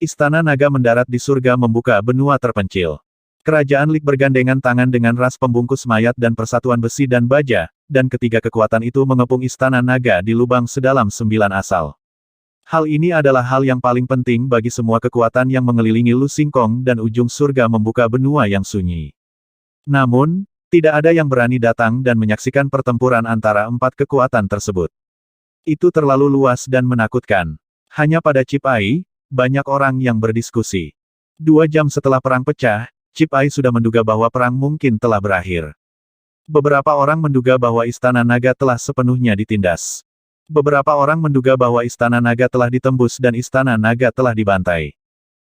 Istana Naga mendarat di surga membuka benua terpencil. Kerajaan Lik bergandengan tangan dengan ras pembungkus mayat dan persatuan besi dan baja, dan ketiga kekuatan itu mengepung Istana Naga di lubang sedalam 9 asal. Hal ini adalah hal yang paling penting bagi semua kekuatan yang mengelilingi Lu Xingkong dan ujung surga membuka benua yang sunyi. Namun, tidak ada yang berani datang dan menyaksikan pertempuran antara 4 kekuatan tersebut. Itu terlalu luas dan menakutkan. Hanya pada Cip Ai, banyak orang yang berdiskusi. 2 jam setelah perang pecah, Cip Ai sudah menduga bahwa perang mungkin telah berakhir. Beberapa orang menduga bahwa Istana Naga telah sepenuhnya ditindas. Beberapa orang menduga bahwa Istana Naga telah ditembus dan Istana Naga telah dibantai.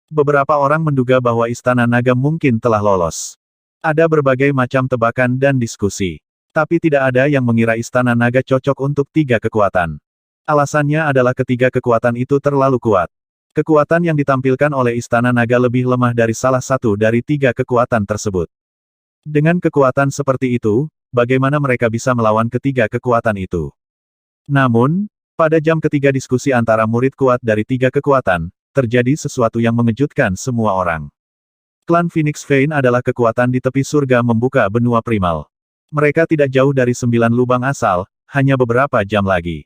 Beberapa orang menduga bahwa Istana Naga mungkin telah lolos. Ada berbagai macam tebakan dan diskusi. Tapi tidak ada yang mengira Istana Naga cocok untuk 3 kekuatan. Alasannya adalah ketiga kekuatan itu terlalu kuat. Kekuatan yang ditampilkan oleh Istana Naga lebih lemah dari salah satu dari 3 kekuatan tersebut. Dengan kekuatan seperti itu, bagaimana mereka bisa melawan ketiga kekuatan itu? Namun, pada jam ketiga diskusi antara murid kuat dari 3 kekuatan, terjadi sesuatu yang mengejutkan semua orang. Klan Phoenix Vein adalah kekuatan di tepi surga membuka benua primal. Mereka tidak jauh dari 9 lubang asal, hanya beberapa jam lagi.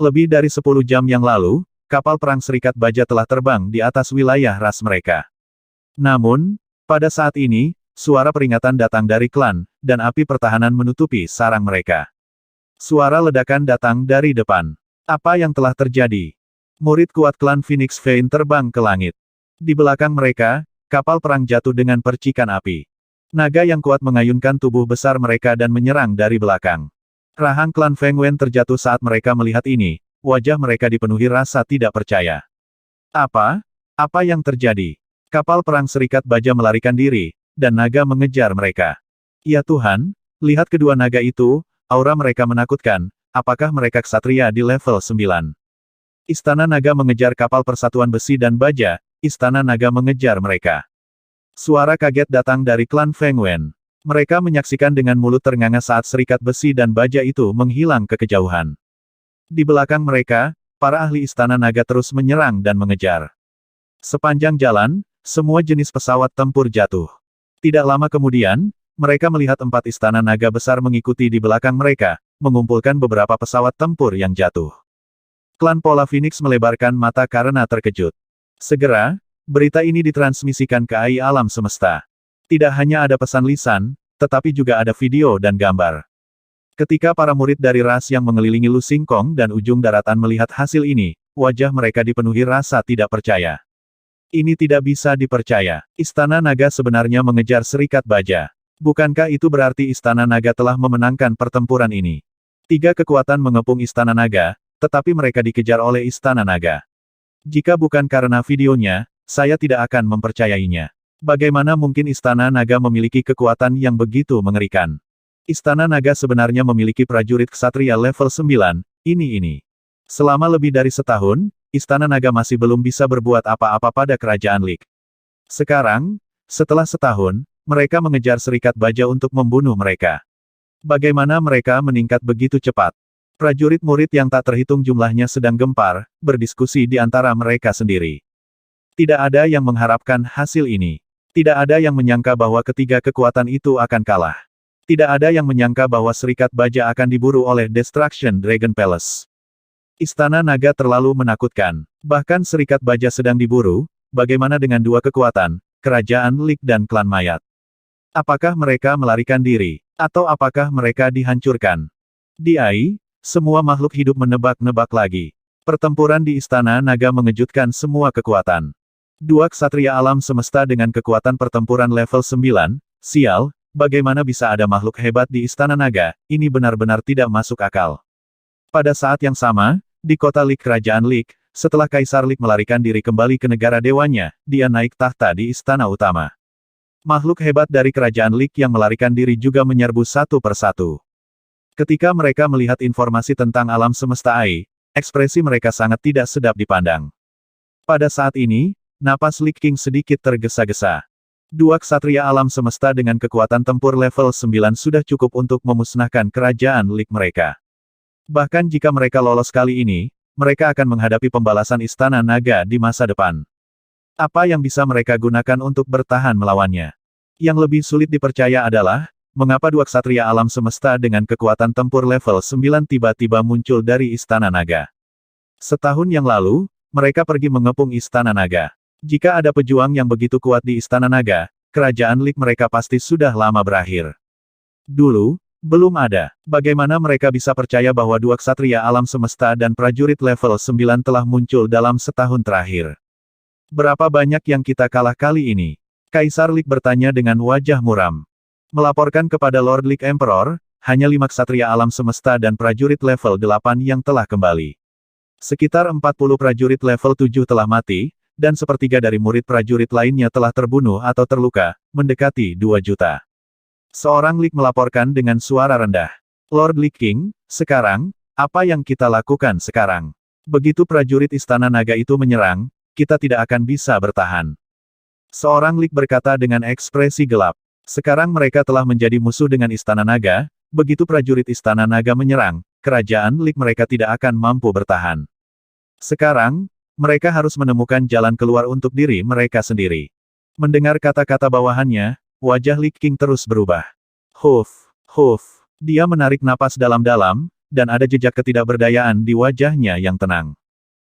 Lebih dari 10 jam yang lalu, kapal perang Serikat Baja telah terbang di atas wilayah ras mereka. Namun, pada saat ini, suara peringatan datang dari klan, dan api pertahanan menutupi sarang mereka. Suara ledakan datang dari depan. Apa yang telah terjadi? Murid kuat klan Phoenix Vein terbang ke langit. Di belakang mereka, kapal perang jatuh dengan percikan api. Naga yang kuat mengayunkan tubuh besar mereka dan menyerang dari belakang. Rahang klan Feng Wen terjatuh saat mereka melihat ini. Wajah mereka dipenuhi rasa tidak percaya. Apa? Apa yang terjadi? Kapal perang Serikat Baja melarikan diri, dan naga mengejar mereka. Ya Tuhan, lihat kedua naga itu, aura mereka menakutkan, apakah mereka ksatria di level 9? Istana Naga mengejar kapal persatuan besi dan baja, Istana Naga mengejar mereka. Suara kaget datang dari klan Feng Wen. Mereka menyaksikan dengan mulut ternganga saat serikat besi dan baja itu menghilang ke kejauhan. Di belakang mereka, para ahli Istana Naga terus menyerang dan mengejar. Sepanjang jalan, semua jenis pesawat tempur jatuh. Tidak lama kemudian, mereka melihat 4 Istana Naga besar mengikuti di belakang mereka, mengumpulkan beberapa pesawat tempur yang jatuh. Klan Pola Phoenix melebarkan mata karena terkejut. Segera, berita ini ditransmisikan ke AI alam semesta. Tidak hanya ada pesan lisan, tetapi juga ada video dan gambar. Ketika para murid dari ras yang mengelilingi Lu Xingkong dan ujung daratan melihat hasil ini, wajah mereka dipenuhi rasa tidak percaya. Ini tidak bisa dipercaya. Istana Naga sebenarnya mengejar Serikat Baja. Bukankah itu berarti Istana Naga telah memenangkan pertempuran ini? 3 kekuatan mengepung Istana Naga, tetapi mereka dikejar oleh Istana Naga. Jika bukan karena videonya, saya tidak akan mempercayainya. Bagaimana mungkin Istana Naga memiliki kekuatan yang begitu mengerikan? Istana Naga sebenarnya memiliki prajurit ksatria level 9, ini. Selama lebih dari setahun, Istana Naga masih belum bisa berbuat apa-apa pada kerajaan Lik. Sekarang, setelah setahun, mereka mengejar Serikat Baja untuk membunuh mereka. Bagaimana mereka meningkat begitu cepat? Prajurit murid yang tak terhitung jumlahnya sedang gempar, berdiskusi di antara mereka sendiri. Tidak ada yang mengharapkan hasil ini. Tidak ada yang menyangka bahwa ketiga kekuatan itu akan kalah. Tidak ada yang menyangka bahwa Serikat Baja akan diburu oleh Destruction Dragon Palace. Istana Naga terlalu menakutkan. Bahkan Serikat Baja sedang diburu, bagaimana dengan 2 kekuatan, Kerajaan Lik dan Klan Mayat? Apakah mereka melarikan diri? Atau apakah mereka dihancurkan? Di AI, semua makhluk hidup menebak-nebak lagi. Pertempuran di Istana Naga mengejutkan semua kekuatan. 2 ksatria alam semesta dengan kekuatan pertempuran level 9, sial. Bagaimana bisa ada makhluk hebat di Istana Naga, ini benar-benar tidak masuk akal. Pada saat yang sama, di kota Lik Kerajaan Lik, setelah Kaisar Lik melarikan diri kembali ke negara dewanya, dia naik tahta di Istana Utama. Makhluk hebat dari Kerajaan Lik yang melarikan diri juga menyerbu satu persatu. Ketika mereka melihat informasi tentang alam semesta AI, ekspresi mereka sangat tidak sedap dipandang. Pada saat ini, napas Lik King sedikit tergesa-gesa. 2 ksatria alam semesta dengan kekuatan tempur level 9 sudah cukup untuk memusnahkan kerajaan Lik mereka. Bahkan jika mereka lolos kali ini, mereka akan menghadapi pembalasan Istana Naga di masa depan. Apa yang bisa mereka gunakan untuk bertahan melawannya? Yang lebih sulit dipercaya adalah, mengapa dua ksatria alam semesta dengan kekuatan tempur level 9 tiba-tiba muncul dari Istana Naga. Setahun yang lalu, mereka pergi mengepung Istana Naga. Jika ada pejuang yang begitu kuat di Istana Naga, kerajaan Lik mereka pasti sudah lama berakhir. Dulu, belum ada. Bagaimana mereka bisa percaya bahwa dua ksatria alam semesta dan prajurit level 9 telah muncul dalam setahun terakhir? Berapa banyak yang kita kalah kali ini? Kaisar Lik bertanya dengan wajah muram. Melaporkan kepada Lord Lik Emperor, hanya 5 ksatria alam semesta dan prajurit level 8 yang telah kembali. Sekitar 40 prajurit level 7 telah mati, dan sepertiga dari murid prajurit lainnya telah terbunuh atau terluka, mendekati 2 juta. Seorang Lik melaporkan dengan suara rendah. Lord Lik King, sekarang, apa yang kita lakukan sekarang? Begitu prajurit Istana Naga itu menyerang, kita tidak akan bisa bertahan. Seorang Lik berkata dengan ekspresi gelap. Sekarang mereka telah menjadi musuh dengan Istana Naga, begitu prajurit Istana Naga menyerang, kerajaan Lik mereka tidak akan mampu bertahan. Sekarang, mereka harus menemukan jalan keluar untuk diri mereka sendiri. Mendengar kata-kata bawahannya, wajah Lik King terus berubah. Huf. Dia menarik napas dalam-dalam, dan ada jejak ketidakberdayaan di wajahnya yang tenang.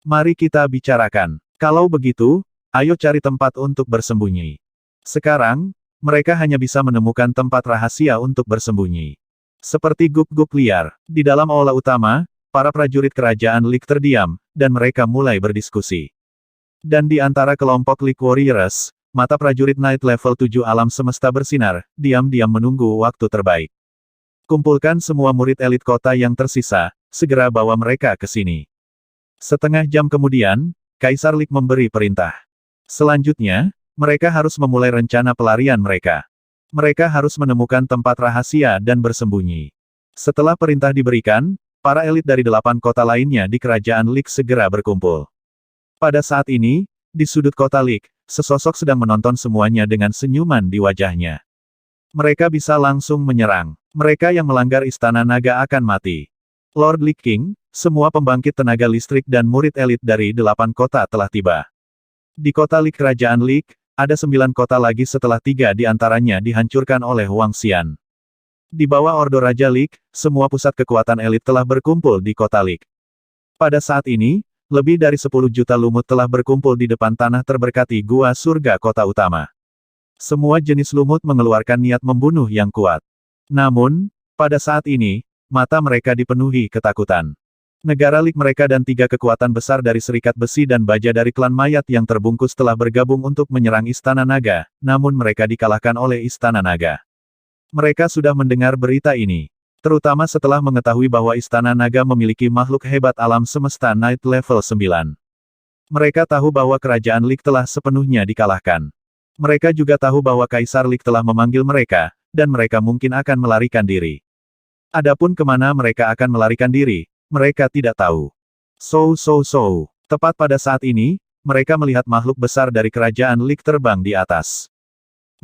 Mari kita bicarakan. Kalau begitu, ayo cari tempat untuk bersembunyi. Sekarang, mereka hanya bisa menemukan tempat rahasia untuk bersembunyi. Seperti guk-guk liar, di dalam aula utama, para prajurit kerajaan Lik terdiam, dan mereka mulai berdiskusi. Dan di antara kelompok Lik Warriors, mata prajurit Knight level 7 alam semesta bersinar, diam-diam menunggu waktu terbaik. Kumpulkan semua murid elit kota yang tersisa, segera bawa mereka ke sini. Setengah jam kemudian, Kaisar Lik memberi perintah. Selanjutnya, mereka harus memulai rencana pelarian mereka. Mereka harus menemukan tempat rahasia dan bersembunyi. Setelah perintah diberikan, para elit dari 8 kota lainnya di kerajaan Lik segera berkumpul. Pada saat ini, di sudut kota Lik, sesosok sedang menonton semuanya dengan senyuman di wajahnya. Mereka bisa langsung menyerang. Mereka yang melanggar Istana Naga akan mati. Lord Lik King, semua pembangkit tenaga listrik dan murid elit dari 8 kota telah tiba. Di kota Lik kerajaan Lik, ada 9 kota lagi setelah 3 di antaranya dihancurkan oleh Wang Xian. Di bawah Ordo Raja Lik, semua pusat kekuatan elit telah berkumpul di kota Lik. Pada saat ini, lebih dari 10 juta lumut telah berkumpul di depan tanah terberkati Gua Surga kota utama. Semua jenis lumut mengeluarkan niat membunuh yang kuat. Namun, pada saat ini, mata mereka dipenuhi ketakutan. Negara Lik mereka dan 3 kekuatan besar dari Serikat Besi dan Baja dari klan mayat yang terbungkus telah bergabung untuk menyerang Istana Naga, namun mereka dikalahkan oleh Istana Naga. Mereka sudah mendengar berita ini. Terutama setelah mengetahui bahwa Istana Naga memiliki makhluk hebat alam semesta Knight level 9. Mereka tahu bahwa kerajaan Lik telah sepenuhnya dikalahkan. Mereka juga tahu bahwa Kaisar Lik telah memanggil mereka, dan mereka mungkin akan melarikan diri. Adapun kemana mereka akan melarikan diri, mereka tidak tahu. Tepat pada saat ini, mereka melihat makhluk besar dari kerajaan Lik terbang di atas.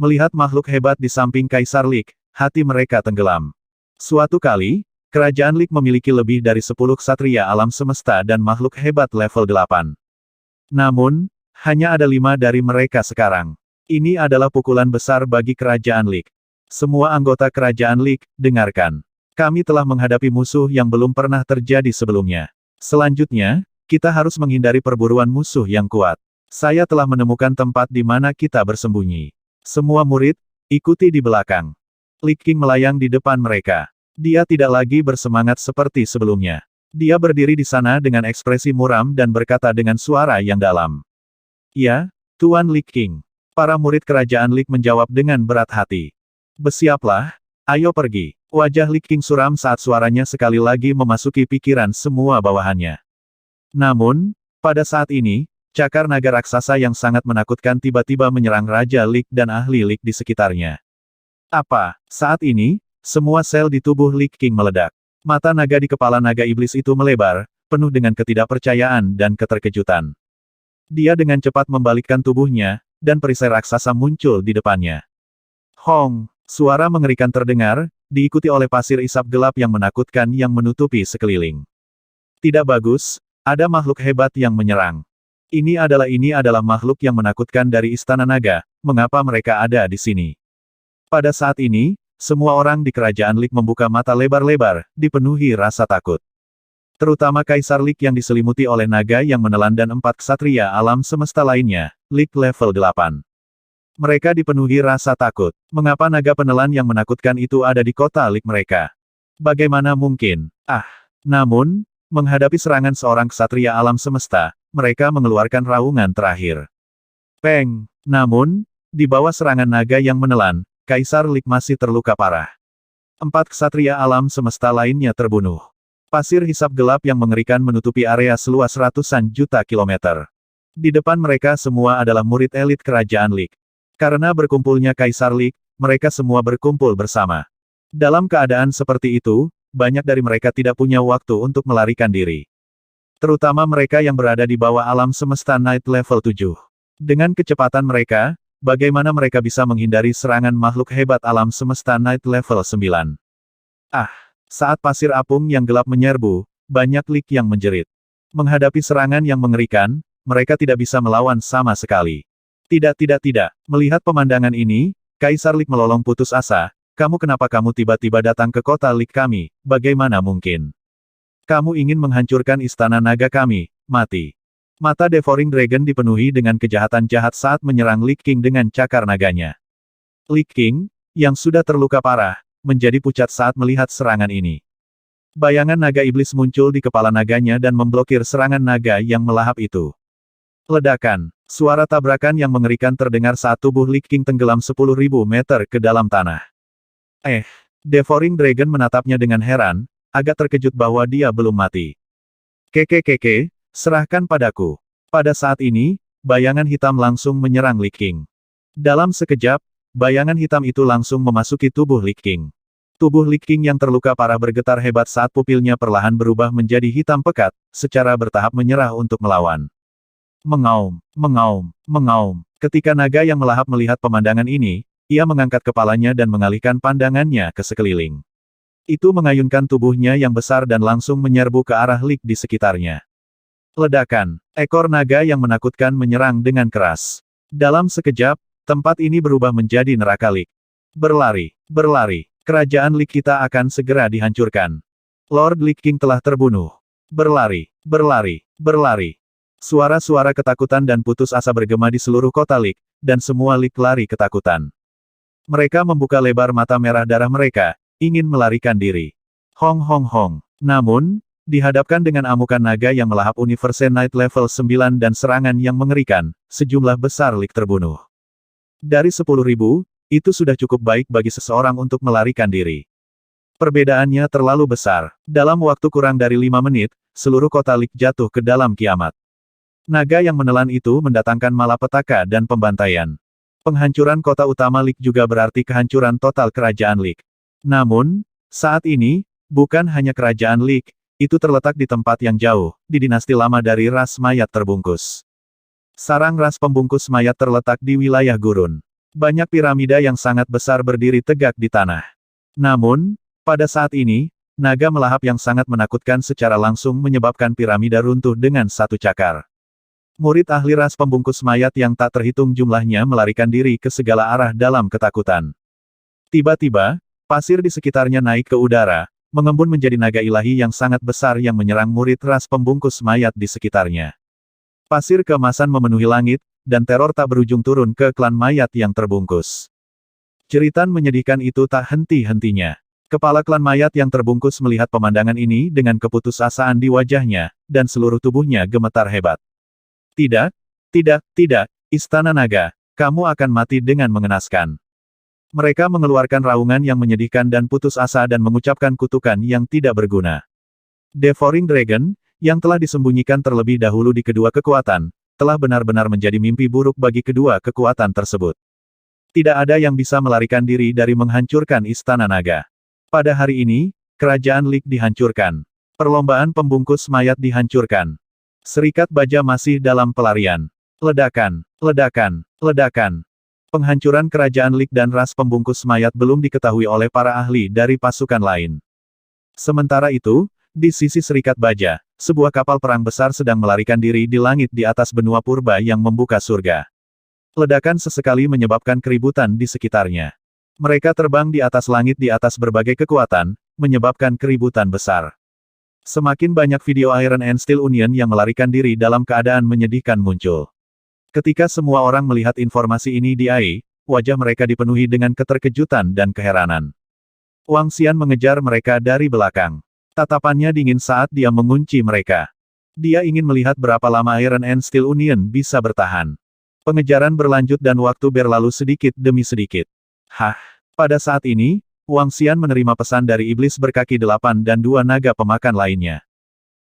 Melihat makhluk hebat di samping Kaisar Lik, hati mereka tenggelam. Suatu kali, kerajaan Lik memiliki lebih dari 10 ksatria alam semesta dan makhluk hebat level 8. Namun, hanya ada 5 dari mereka sekarang. Ini adalah pukulan besar bagi kerajaan Lik. Semua anggota kerajaan Lik, dengarkan. Kami telah menghadapi musuh yang belum pernah terjadi sebelumnya. Selanjutnya, kita harus menghindari perburuan musuh yang kuat. Saya telah menemukan tempat di mana kita bersembunyi. Semua murid, ikuti di belakang. Lik King melayang di depan mereka. Dia tidak lagi bersemangat seperti sebelumnya. Dia berdiri di sana dengan ekspresi muram dan berkata dengan suara yang dalam. Ya, Tuan Lik King. Para murid kerajaan Lik menjawab dengan berat hati. Bersiaplah, ayo pergi. Wajah Lik King suram saat suaranya sekali lagi memasuki pikiran semua bawahannya. Namun, pada saat ini, cakar naga raksasa yang sangat menakutkan tiba-tiba menyerang Raja Lik dan ahli Lik di sekitarnya. Apa? Saat ini, semua sel di tubuh Lik King meledak. Mata naga di kepala naga iblis itu melebar, penuh dengan ketidakpercayaan dan keterkejutan. Dia dengan cepat membalikkan tubuhnya, dan perisai raksasa muncul di depannya. Hong! Suara mengerikan terdengar, diikuti oleh pasir isap gelap yang menakutkan yang menutupi sekeliling. Tidak bagus, ada makhluk hebat yang menyerang. Ini adalah makhluk yang menakutkan dari Istana Naga, mengapa mereka ada di sini? Pada saat ini, semua orang di Kerajaan Lik membuka mata lebar-lebar, dipenuhi rasa takut. Terutama Kaisar Lik yang diselimuti oleh naga yang menelan dan 4 ksatria alam semesta lainnya, Lik level 8. Mereka dipenuhi rasa takut. Mengapa naga penelan yang menakutkan itu ada di kota Lik mereka? Bagaimana mungkin? Namun, menghadapi serangan seorang ksatria alam semesta, mereka mengeluarkan raungan terakhir. Peng! Namun, di bawah serangan naga yang menelan, Kaisar Lik masih terluka parah. 4 ksatria alam semesta lainnya terbunuh. Pasir hisap gelap yang mengerikan menutupi area seluas ratusan juta kilometer. Di depan mereka semua adalah murid elit Kerajaan Lik. Karena berkumpulnya Kaisar Lik, mereka semua berkumpul bersama. Dalam keadaan seperti itu, banyak dari mereka tidak punya waktu untuk melarikan diri. Terutama mereka yang berada di bawah alam semesta Night level 7. Dengan kecepatan mereka, bagaimana mereka bisa menghindari serangan makhluk hebat alam semesta Night level 9? Saat pasir apung yang gelap menyerbu, banyak Lik yang menjerit. Menghadapi serangan yang mengerikan, mereka tidak bisa melawan sama sekali. Tidak. Melihat pemandangan ini, Kaisar Lik melolong putus asa. Kenapa kamu tiba-tiba datang ke kota Lik kami? Bagaimana mungkin? Kamu ingin menghancurkan istana naga kami, mati. Mata Devouring Dragon dipenuhi dengan kejahatan jahat saat menyerang Lich King dengan cakar naganya. Lich King, yang sudah terluka parah, menjadi pucat saat melihat serangan ini. Bayangan naga iblis muncul di kepala naganya dan memblokir serangan naga yang melahap itu. Ledakan, suara tabrakan yang mengerikan terdengar saat tubuh Lich King tenggelam 10.000 meter ke dalam tanah. Devouring Dragon menatapnya dengan heran, agak terkejut bahwa dia belum mati. Keke, serahkan padaku. Pada saat ini, bayangan hitam langsung menyerang Lich King. Dalam sekejap, bayangan hitam itu langsung memasuki tubuh Lich King. Tubuh Lich King yang terluka parah bergetar hebat saat pupilnya perlahan berubah menjadi hitam pekat, secara bertahap menyerah untuk melawan. Mengaum. Ketika naga yang melahap melihat pemandangan ini, ia mengangkat kepalanya dan mengalihkan pandangannya ke sekeliling. Itu mengayunkan tubuhnya yang besar dan langsung menyerbu ke arah Lik di sekitarnya. Ledakan, ekor naga yang menakutkan menyerang dengan keras. Dalam sekejap, tempat ini berubah menjadi neraka Lik. Berlari. Kerajaan Lik kita akan segera dihancurkan. Lord Lich King telah terbunuh. Berlari. Suara-suara ketakutan dan putus asa bergema di seluruh kota Lik, dan semua Lik lari ketakutan. Mereka membuka lebar mata merah darah mereka, ingin melarikan diri. Hong. Namun, dihadapkan dengan amukan naga yang melahap Universe Night level 9 dan serangan yang mengerikan, sejumlah besar Lik terbunuh. Dari 10.000, itu sudah cukup baik bagi seseorang untuk melarikan diri. Perbedaannya terlalu besar. Dalam waktu kurang dari 5 menit, seluruh kota Lik jatuh ke dalam kiamat. Naga yang menelan itu mendatangkan malapetaka dan pembantaian. Penghancuran kota utama Lik juga berarti kehancuran total kerajaan Lik. Namun, saat ini, bukan hanya kerajaan Lik, itu terletak di tempat yang jauh, di dinasti lama dari ras mayat terbungkus. Sarang ras pembungkus mayat terletak di wilayah gurun. Banyak piramida yang sangat besar berdiri tegak di tanah. Namun, pada saat ini, naga melahap yang sangat menakutkan secara langsung menyebabkan piramida runtuh dengan satu cakar. Murid ahli ras pembungkus mayat yang tak terhitung jumlahnya melarikan diri ke segala arah dalam ketakutan. Tiba-tiba, pasir di sekitarnya naik ke udara, mengembun menjadi naga ilahi yang sangat besar yang menyerang murid ras pembungkus mayat di sekitarnya. Pasir keemasan memenuhi langit, dan teror tak berujung turun ke klan mayat yang terbungkus. Jeritan menyedihkan itu tak henti-hentinya. Kepala klan mayat yang terbungkus melihat pemandangan ini dengan keputusasaan di wajahnya, dan seluruh tubuhnya gemetar hebat. Tidak, Istana Naga, kamu akan mati dengan mengenaskan. Mereka mengeluarkan raungan yang menyedihkan dan putus asa dan mengucapkan kutukan yang tidak berguna. Devouring Dragon, yang telah disembunyikan terlebih dahulu di kedua kekuatan, telah benar-benar menjadi mimpi buruk bagi kedua kekuatan tersebut. Tidak ada yang bisa melarikan diri dari menghancurkan Istana Naga. Pada hari ini, kerajaan Lik dihancurkan. Perlombaan pembungkus mayat dihancurkan. Serikat baja masih dalam pelarian. Ledakan. Penghancuran kerajaan Lik dan ras pembungkus mayat belum diketahui oleh para ahli dari pasukan lain. Sementara itu, Di sisi Serikat Baja, sebuah kapal perang besar sedang melarikan diri di langit di atas benua purba yang membuka surga. Ledakan sesekali menyebabkan keributan di sekitarnya. Mereka terbang di atas langit di atas berbagai kekuatan, menyebabkan keributan besar. Semakin banyak video Iron and Steel Union yang melarikan diri dalam keadaan menyedihkan muncul. Ketika semua orang melihat informasi ini di AI, wajah mereka dipenuhi dengan keterkejutan dan keheranan. Wang Xian mengejar mereka dari belakang. Tatapannya dingin saat dia mengunci mereka. Dia ingin melihat berapa lama Iron and Steel Union bisa bertahan. Pengejaran berlanjut dan waktu berlalu sedikit demi sedikit. Pada saat ini, Wang Xian menerima pesan dari iblis berkaki 8 dan 2 naga pemakan lainnya.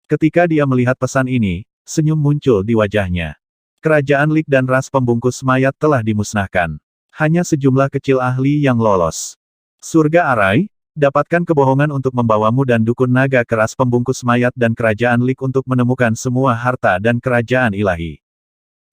Ketika dia melihat pesan ini, senyum muncul di wajahnya. Kerajaan Lik dan ras pembungkus mayat telah dimusnahkan. Hanya sejumlah kecil ahli yang lolos. Surga Arai, dapatkan kebohongan untuk membawamu dan dukun naga ke ras pembungkus mayat dan kerajaan Lik untuk menemukan semua harta dan kerajaan ilahi.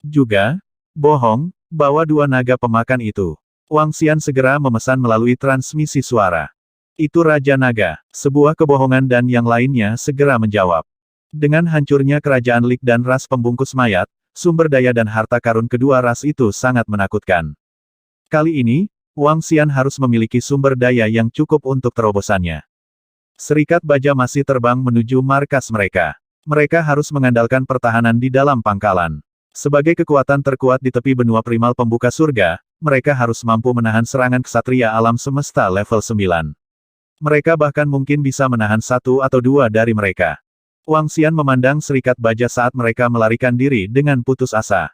Juga, bohong, bawa 2 naga pemakan itu. Wang Xian segera memesan melalui transmisi suara. Itu Raja Naga, sebuah kebohongan dan yang lainnya segera menjawab. Dengan hancurnya kerajaan Lik dan ras pembungkus mayat, sumber daya dan harta karun kedua ras itu sangat menakutkan. Kali ini, Wang Xian harus memiliki sumber daya yang cukup untuk terobosannya. Serikat Baja masih terbang menuju markas mereka. Mereka harus mengandalkan pertahanan di dalam pangkalan. Sebagai kekuatan terkuat di tepi benua primal pembuka surga, mereka harus mampu menahan serangan ksatria alam semesta level 9. Mereka bahkan mungkin bisa menahan 1 atau 2 dari mereka. Wang Xian memandang Serikat Baja saat mereka melarikan diri dengan putus asa.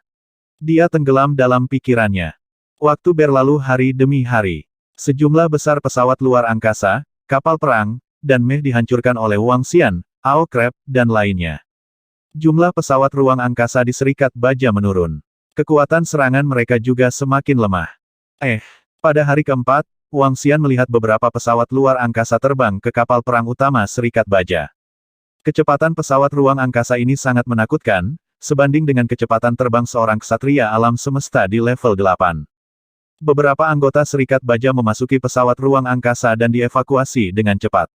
Dia tenggelam dalam pikirannya. Waktu berlalu hari demi hari. Sejumlah besar pesawat luar angkasa, kapal perang, dan meh dihancurkan oleh Wang Xian, Ao Crab, dan lainnya. Jumlah pesawat ruang angkasa di Serikat Baja menurun. Kekuatan serangan mereka juga semakin lemah. Pada hari keempat, Wang Xian melihat beberapa pesawat luar angkasa terbang ke kapal perang utama Serikat Baja. Kecepatan pesawat ruang angkasa ini sangat menakutkan, sebanding dengan kecepatan terbang seorang ksatria alam semesta di level 8. Beberapa anggota Serikat Baja memasuki pesawat ruang angkasa dan dievakuasi dengan cepat.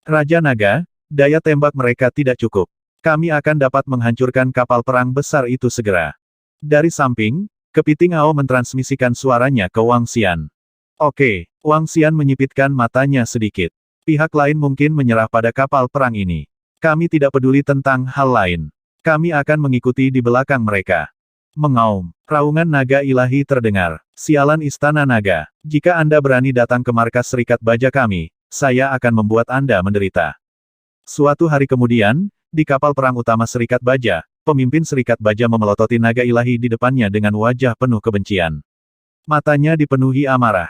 Raja Naga, daya tembak mereka tidak cukup. Kami akan dapat menghancurkan kapal perang besar itu segera. Dari samping, kepiting Ao mentransmisikan suaranya ke Wang Xian. Oke, Wang Xian menyipitkan matanya sedikit. Pihak lain mungkin menyerah pada kapal perang ini. Kami tidak peduli tentang hal lain. Kami akan mengikuti di belakang mereka. Mengaum, raungan naga ilahi terdengar. Sialan Istana Naga. Jika Anda berani datang ke markas Serikat Baja kami, saya akan membuat Anda menderita. Suatu hari kemudian, di kapal perang utama Serikat Baja, pemimpin Serikat Baja memelototi naga ilahi di depannya dengan wajah penuh kebencian. Matanya dipenuhi amarah.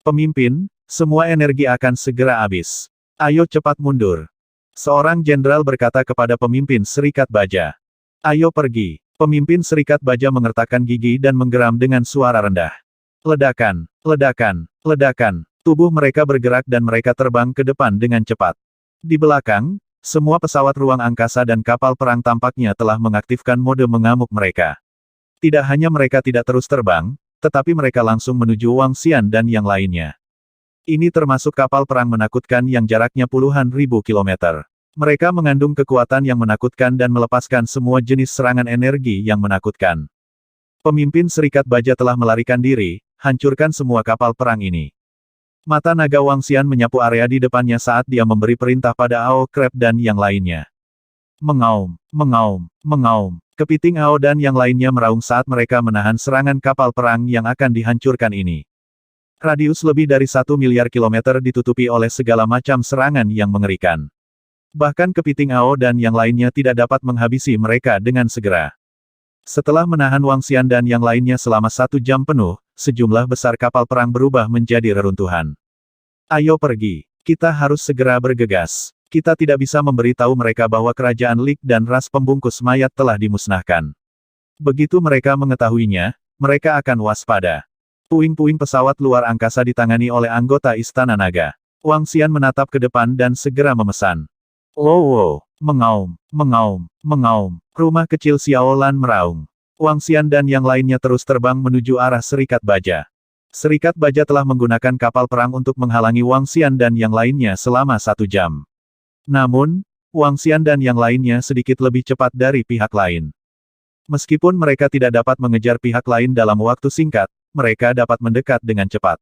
Pemimpin, semua energi akan segera habis. Ayo cepat mundur. Seorang jenderal berkata kepada pemimpin Serikat Baja. Ayo pergi. Pemimpin Serikat Baja mengertakkan gigi dan menggeram dengan suara rendah. Ledakan, ledakan, ledakan. Tubuh mereka bergerak dan mereka terbang ke depan dengan cepat. Di belakang, semua pesawat ruang angkasa dan kapal perang tampaknya telah mengaktifkan mode mengamuk mereka. Tidak hanya mereka tidak terus terbang, tetapi mereka langsung menuju Wang Xian dan yang lainnya. Ini termasuk kapal perang menakutkan yang jaraknya puluhan ribu kilometer. Mereka mengandung kekuatan yang menakutkan dan melepaskan semua jenis serangan energi yang menakutkan. Pemimpin Serikat Baja telah melarikan diri, hancurkan semua kapal perang ini. Mata naga Wang Xian menyapu area di depannya saat dia memberi perintah pada Ao Crab dan yang lainnya. Mengaum, mengaum, mengaum. Kepiting Ao dan yang lainnya meraung saat mereka menahan serangan kapal perang yang akan dihancurkan ini. Radius lebih dari 1 miliar kilometer ditutupi oleh segala macam serangan yang mengerikan. Bahkan kepiting Ao dan yang lainnya tidak dapat menghabisi mereka dengan segera. Setelah menahan Wang Xian dan yang lainnya selama 1 jam penuh, sejumlah besar kapal perang berubah menjadi reruntuhan. Ayo pergi. Kita harus segera bergegas. Kita tidak bisa memberitahu mereka bahwa kerajaan Lik dan ras pembungkus mayat telah dimusnahkan. Begitu mereka mengetahuinya, mereka akan waspada. Puing-puing pesawat luar angkasa ditangani oleh anggota Istana Naga. Wang Xian menatap ke depan dan segera memesan. Wow, mengaum, mengaum, mengaum. Rumah kecil Xiaolan meraung. Wang Xian dan yang lainnya terus terbang menuju arah Serikat Baja. Serikat Baja telah menggunakan kapal perang untuk menghalangi Wang Xian dan yang lainnya selama 1 jam. Namun, Wang Xian dan yang lainnya sedikit lebih cepat dari pihak lain. Meskipun mereka tidak dapat mengejar pihak lain dalam waktu singkat, mereka dapat mendekat dengan cepat.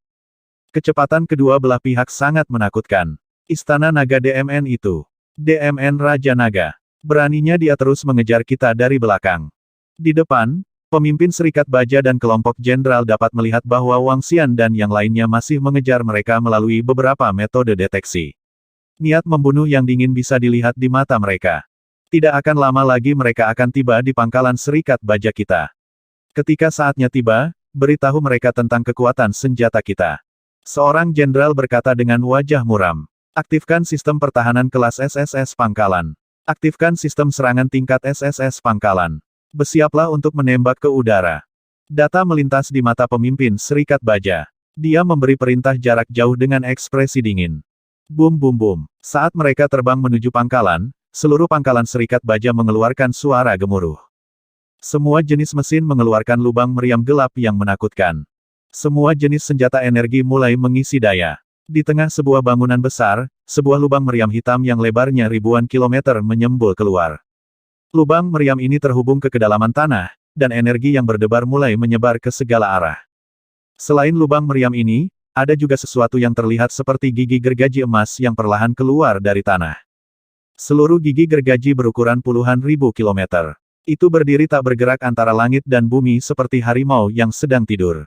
Kecepatan kedua belah pihak sangat menakutkan. Istana Naga DMN itu. DMN Raja Naga. Beraninya dia terus mengejar kita dari belakang. Di depan, pemimpin Serikat Baja dan kelompok jenderal dapat melihat bahwa Wang Xian dan yang lainnya masih mengejar mereka melalui beberapa metode deteksi. Niat membunuh yang dingin bisa dilihat di mata mereka. Tidak akan lama lagi mereka akan tiba di pangkalan Serikat Baja kita. Ketika saatnya tiba, beritahu mereka tentang kekuatan senjata kita. Seorang jenderal berkata dengan wajah muram. Aktifkan sistem pertahanan kelas SSS Pangkalan. Aktifkan sistem serangan tingkat SSS Pangkalan. Bersiaplah untuk menembak ke udara. Data melintas di mata pemimpin Serikat Baja. Dia memberi perintah jarak jauh dengan ekspresi dingin. Bum bum bum. Saat mereka terbang menuju pangkalan, seluruh pangkalan Serikat Baja mengeluarkan suara gemuruh. Semua jenis mesin mengeluarkan lubang meriam gelap yang menakutkan. Semua jenis senjata energi mulai mengisi daya. Di tengah sebuah bangunan besar, sebuah lubang meriam hitam yang lebarnya ribuan kilometer menyembul keluar. Lubang meriam ini terhubung ke kedalaman tanah, dan energi yang berdebar mulai menyebar ke segala arah. Selain lubang meriam ini, ada juga sesuatu yang terlihat seperti gigi gergaji emas yang perlahan keluar dari tanah. Seluruh gigi gergaji berukuran puluhan ribu kilometer. Itu berdiri tak bergerak antara langit dan bumi seperti harimau yang sedang tidur.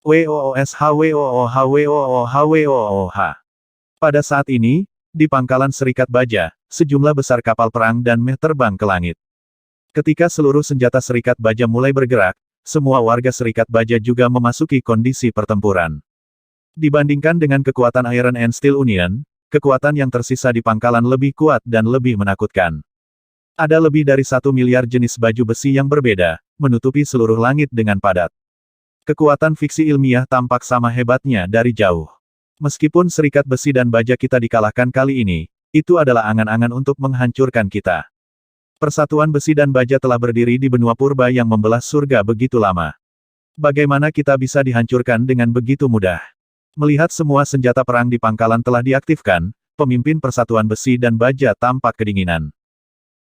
WOOSHWOOHWOOHWOOH. Pada saat ini, di pangkalan Serikat Baja, sejumlah besar kapal perang dan meh terbang ke langit. Ketika seluruh senjata Serikat Baja mulai bergerak, semua warga Serikat Baja juga memasuki kondisi pertempuran. Dibandingkan dengan kekuatan Iron and Steel Union, kekuatan yang tersisa di pangkalan lebih kuat dan lebih menakutkan. Ada lebih dari 1 miliar jenis baju besi yang berbeda, menutupi seluruh langit dengan padat. Kekuatan fiksi ilmiah tampak sama hebatnya dari jauh. Meskipun Serikat Besi dan Baja kita dikalahkan kali ini, itu adalah angan-angan untuk menghancurkan kita. Persatuan Besi dan Baja telah berdiri di benua purba yang membelah surga begitu lama. Bagaimana kita bisa dihancurkan dengan begitu mudah? Melihat semua senjata perang di pangkalan telah diaktifkan, pemimpin Persatuan Besi dan Baja tampak kedinginan.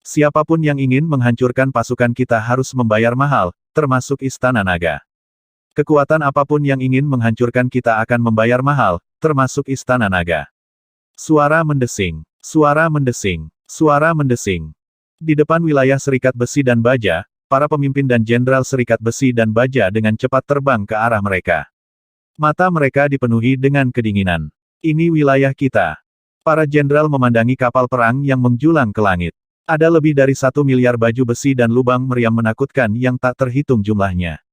Siapapun yang ingin menghancurkan pasukan kita harus membayar mahal, termasuk Istana Naga. Kekuatan apapun yang ingin menghancurkan kita akan membayar mahal, termasuk Istana Naga. Suara mendesing, suara mendesing, suara mendesing. Di depan wilayah Serikat Besi dan Baja, para pemimpin dan jenderal Serikat Besi dan Baja dengan cepat terbang ke arah mereka. Mata mereka dipenuhi dengan kedinginan. Ini wilayah kita. Para jenderal memandangi kapal perang yang menjulang ke langit. Ada lebih dari 1 miliar baju besi dan lubang meriam menakutkan yang tak terhitung jumlahnya.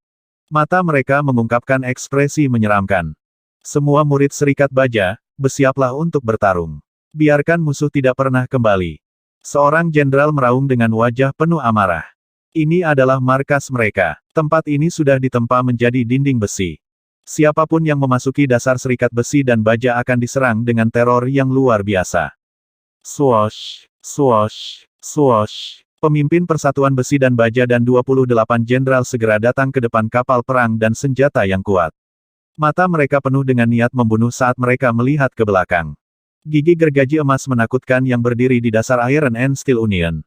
Mata mereka mengungkapkan ekspresi menyeramkan. Semua murid Serikat Baja, bersiaplah untuk bertarung. Biarkan musuh tidak pernah kembali. Seorang jenderal meraung dengan wajah penuh amarah. Ini adalah markas mereka. Tempat ini sudah ditempa menjadi dinding besi. Siapapun yang memasuki dasar Serikat Besi dan Baja akan diserang dengan teror yang luar biasa. Swoosh, swoosh, swoosh. Pemimpin Persatuan Besi dan Baja dan 28 jenderal segera datang ke depan kapal perang dan senjata yang kuat. Mata mereka penuh dengan niat membunuh saat mereka melihat ke belakang. Gigi gergaji emas menakutkan yang berdiri di dasar Iron and Steel Union.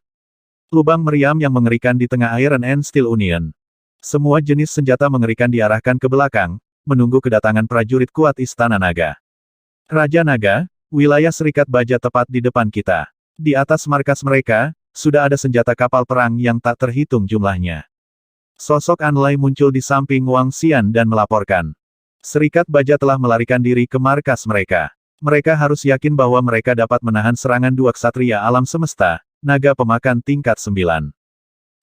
Lubang meriam yang mengerikan di tengah Iron and Steel Union. Semua jenis senjata mengerikan diarahkan ke belakang, menunggu kedatangan prajurit kuat Istana Naga. Raja Naga, wilayah Serikat Baja tepat di depan kita. Di atas markas mereka, sudah ada senjata kapal perang yang tak terhitung jumlahnya. Sosok Anlai muncul di samping Wang Xian dan melaporkan. Serikat Baja telah melarikan diri ke markas mereka. Mereka harus yakin bahwa mereka dapat menahan serangan dua ksatria alam semesta, naga pemakan tingkat 9.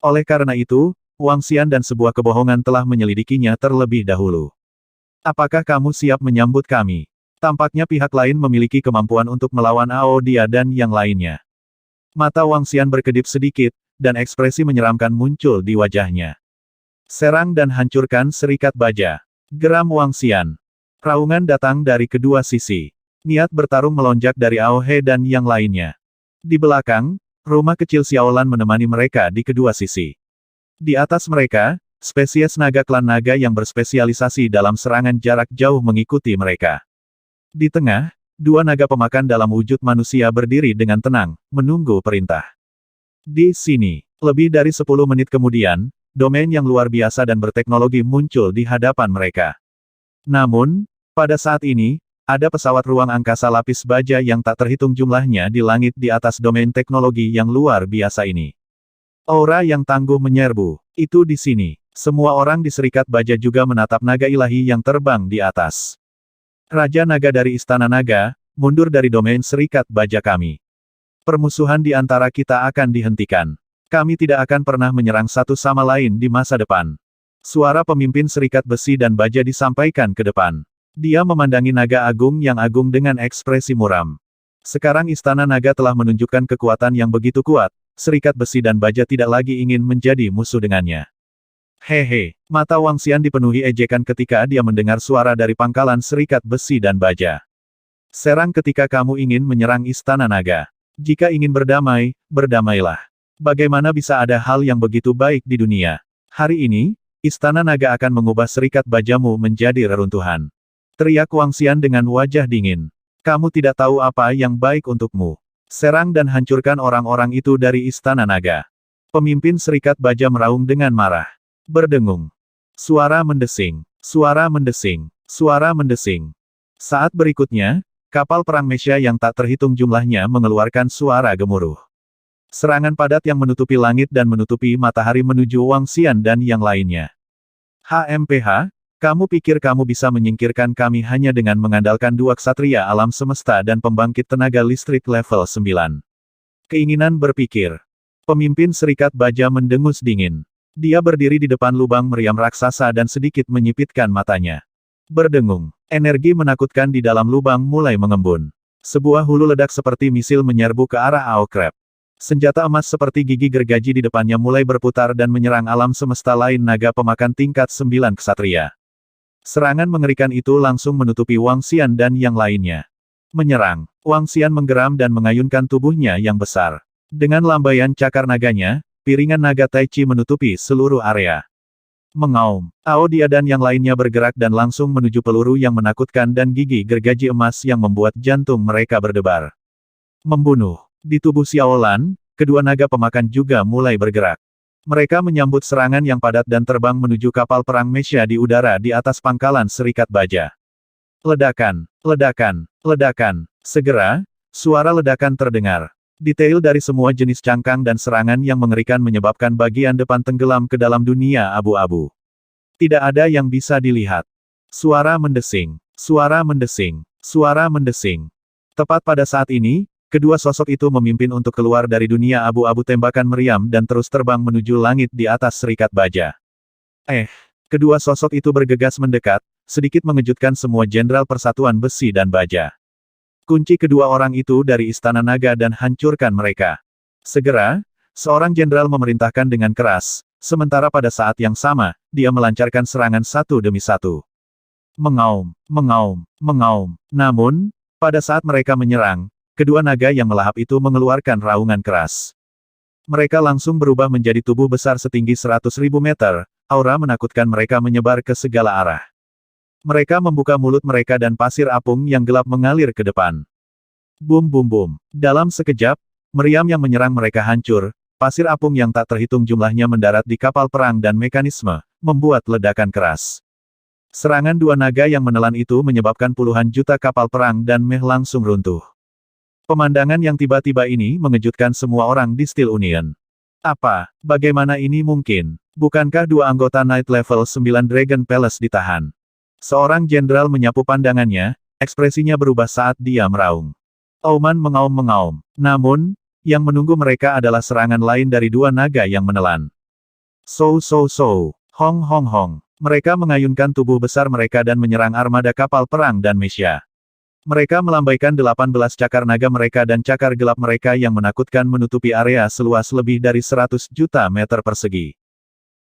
Oleh karena itu, Wang Xian dan sebuah kebohongan telah menyelidikinya terlebih dahulu. Apakah kamu siap menyambut kami? Tampaknya pihak lain memiliki kemampuan untuk melawan Ao Dia dan yang lainnya. Mata Wang Xian berkedip sedikit, dan ekspresi menyeramkan muncul di wajahnya. Serang dan hancurkan Serikat Baja. Geram Wang Xian. Raungan datang dari kedua sisi. Niat bertarung melonjak dari Ao He dan yang lainnya. Di belakang, rumah kecil Xiaolan menemani mereka di kedua sisi. Di atas mereka, spesies naga klan naga yang berspesialisasi dalam serangan jarak jauh mengikuti mereka. Di tengah, Dua naga pemakan dalam wujud manusia berdiri dengan tenang, menunggu perintah. Di sini, lebih dari 10 menit kemudian, domain yang luar biasa dan berteknologi muncul di hadapan mereka. Namun, pada saat ini, ada pesawat ruang angkasa lapis baja yang tak terhitung jumlahnya di langit di atas domain teknologi yang luar biasa ini. Aura yang tangguh menyerbu. Itu di sini. Semua orang di Serikat Baja juga menatap naga ilahi yang terbang di atas. Raja Naga dari Istana Naga, mundur dari domain Serikat Baja kami. Permusuhan di antara kita akan dihentikan. Kami tidak akan pernah menyerang satu sama lain di masa depan. Suara pemimpin Serikat Besi dan Baja disampaikan ke depan. Dia memandangi naga agung yang agung dengan ekspresi muram. Sekarang Istana Naga telah menunjukkan kekuatan yang begitu kuat, Serikat Besi dan Baja tidak lagi ingin menjadi musuh dengannya. Hehe, mata Wang Xian dipenuhi ejekan ketika dia mendengar suara dari pangkalan Serikat Besi dan Baja. Serang ketika kamu ingin menyerang Istana Naga. Jika ingin berdamai, berdamailah. Bagaimana bisa ada hal yang begitu baik di dunia? Hari ini, Istana Naga akan mengubah Serikat Bajamu menjadi reruntuhan. Teriak Wang Xian dengan wajah dingin. Kamu tidak tahu apa yang baik untukmu. Serang dan hancurkan orang-orang itu dari Istana Naga. Pemimpin Serikat Baja meraung dengan marah. Berdengung. Suara mendesing. Suara mendesing. Suara mendesing. Saat berikutnya, kapal perang Mesya yang tak terhitung jumlahnya mengeluarkan suara gemuruh. Serangan padat yang menutupi langit dan menutupi matahari menuju Wang Xian dan yang lainnya. HMPH, kamu pikir kamu bisa menyingkirkan kami hanya dengan mengandalkan dua ksatria alam semesta dan pembangkit tenaga listrik level 9. Keinginan berpikir. Pemimpin Serikat Baja mendengus dingin. Dia berdiri di depan lubang meriam raksasa dan sedikit menyipitkan matanya. Berdengung. Energi menakutkan di dalam lubang mulai mengembun. Sebuah hulu ledak seperti misil menyerbu ke arah Aokrep. Senjata emas seperti gigi gergaji di depannya mulai berputar dan menyerang alam semesta lain naga pemakan tingkat 9 ksatria. Serangan mengerikan itu langsung menutupi Wang Xian dan yang lainnya. Menyerang. Wang Xian menggeram dan mengayunkan tubuhnya yang besar. Dengan lambaian cakar naganya, piringan naga Tai Chi menutupi seluruh area. Mengaum. Ao Dia dan yang lainnya bergerak dan langsung menuju peluru yang menakutkan dan gigi gergaji emas yang membuat jantung mereka berdebar. Membunuh. Di tubuh Xiaolan, kedua naga pemakan juga mulai bergerak. Mereka menyambut serangan yang padat dan terbang menuju kapal perang Mesya di udara di atas pangkalan Serikat Baja. Ledakan, ledakan, ledakan. Segera, suara ledakan terdengar. Detail dari semua jenis cangkang dan serangan yang mengerikan menyebabkan bagian depan tenggelam ke dalam dunia abu-abu. Tidak ada yang bisa dilihat. Suara mendesing, suara mendesing, suara mendesing. Tepat pada saat ini, kedua sosok itu memimpin untuk keluar dari dunia abu-abu tembakan meriam dan terus terbang menuju langit di atas Serikat Baja. Kedua sosok itu bergegas mendekat, sedikit mengejutkan semua jenderal Persatuan Besi dan Baja. Kunci kedua orang itu dari Istana Naga dan hancurkan mereka. Segera, seorang jenderal memerintahkan dengan keras, sementara pada saat yang sama, dia melancarkan serangan satu demi satu. Mengaum, mengaum, mengaum. Namun, pada saat mereka menyerang, kedua naga yang melahap itu mengeluarkan raungan keras. Mereka langsung berubah menjadi tubuh besar setinggi 100.000 meter, aura menakutkan mereka menyebar ke segala arah. Mereka membuka mulut mereka dan pasir apung yang gelap mengalir ke depan. Bum bum bum. Dalam sekejap, meriam yang menyerang mereka hancur, pasir apung yang tak terhitung jumlahnya mendarat di kapal perang dan mekanisme, membuat ledakan keras. Serangan dua naga yang menelan itu menyebabkan puluhan juta kapal perang dan meh langsung runtuh. Pemandangan yang tiba-tiba ini mengejutkan semua orang di Steel Union. Apa? Bagaimana ini mungkin? Bukankah dua anggota Night Level 9 Dragon Palace ditahan? Seorang jenderal menyapu pandangannya, ekspresinya berubah saat dia meraung. Auman mengaum-mengaum. Namun, yang menunggu mereka adalah serangan lain dari dua naga yang menelan. So. Hong hong hong. Mereka mengayunkan tubuh besar mereka dan menyerang armada kapal perang dan Mesya. Mereka melambaikan 18 cakar naga mereka dan cakar gelap mereka yang menakutkan menutupi area seluas lebih dari 100 juta meter persegi.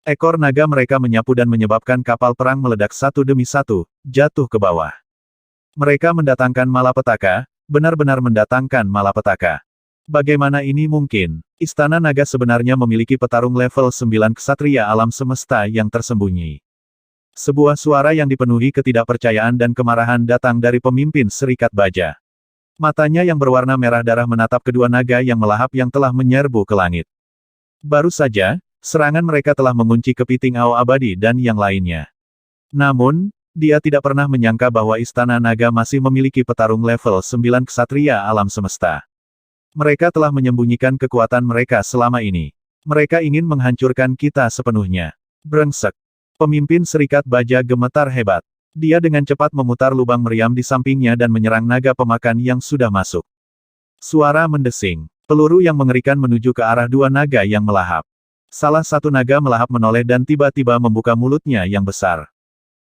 Ekor naga mereka menyapu dan menyebabkan kapal perang meledak satu demi satu, jatuh ke bawah. Mereka mendatangkan malapetaka, benar-benar mendatangkan malapetaka. Bagaimana ini mungkin? Istana Naga sebenarnya memiliki petarung level 9 ksatria alam semesta yang tersembunyi. Sebuah suara yang dipenuhi ketidakpercayaan dan kemarahan datang dari pemimpin Serikat Baja. Matanya yang berwarna merah darah menatap kedua naga yang melahap yang telah menyerbu ke langit. Baru saja, serangan mereka telah mengunci kepiting Ao abadi dan yang lainnya. Namun, dia tidak pernah menyangka bahwa Istana Naga masih memiliki petarung level 9 ksatria alam semesta. Mereka telah menyembunyikan kekuatan mereka selama ini. Mereka ingin menghancurkan kita sepenuhnya. Brengsek. Pemimpin Serikat Baja gemetar hebat. Dia dengan cepat memutar lubang meriam di sampingnya dan menyerang naga pemakan yang sudah masuk. Suara mendesing. Peluru yang mengerikan menuju ke arah dua naga yang melahap. Salah satu naga melahap menoleh dan tiba-tiba membuka mulutnya yang besar.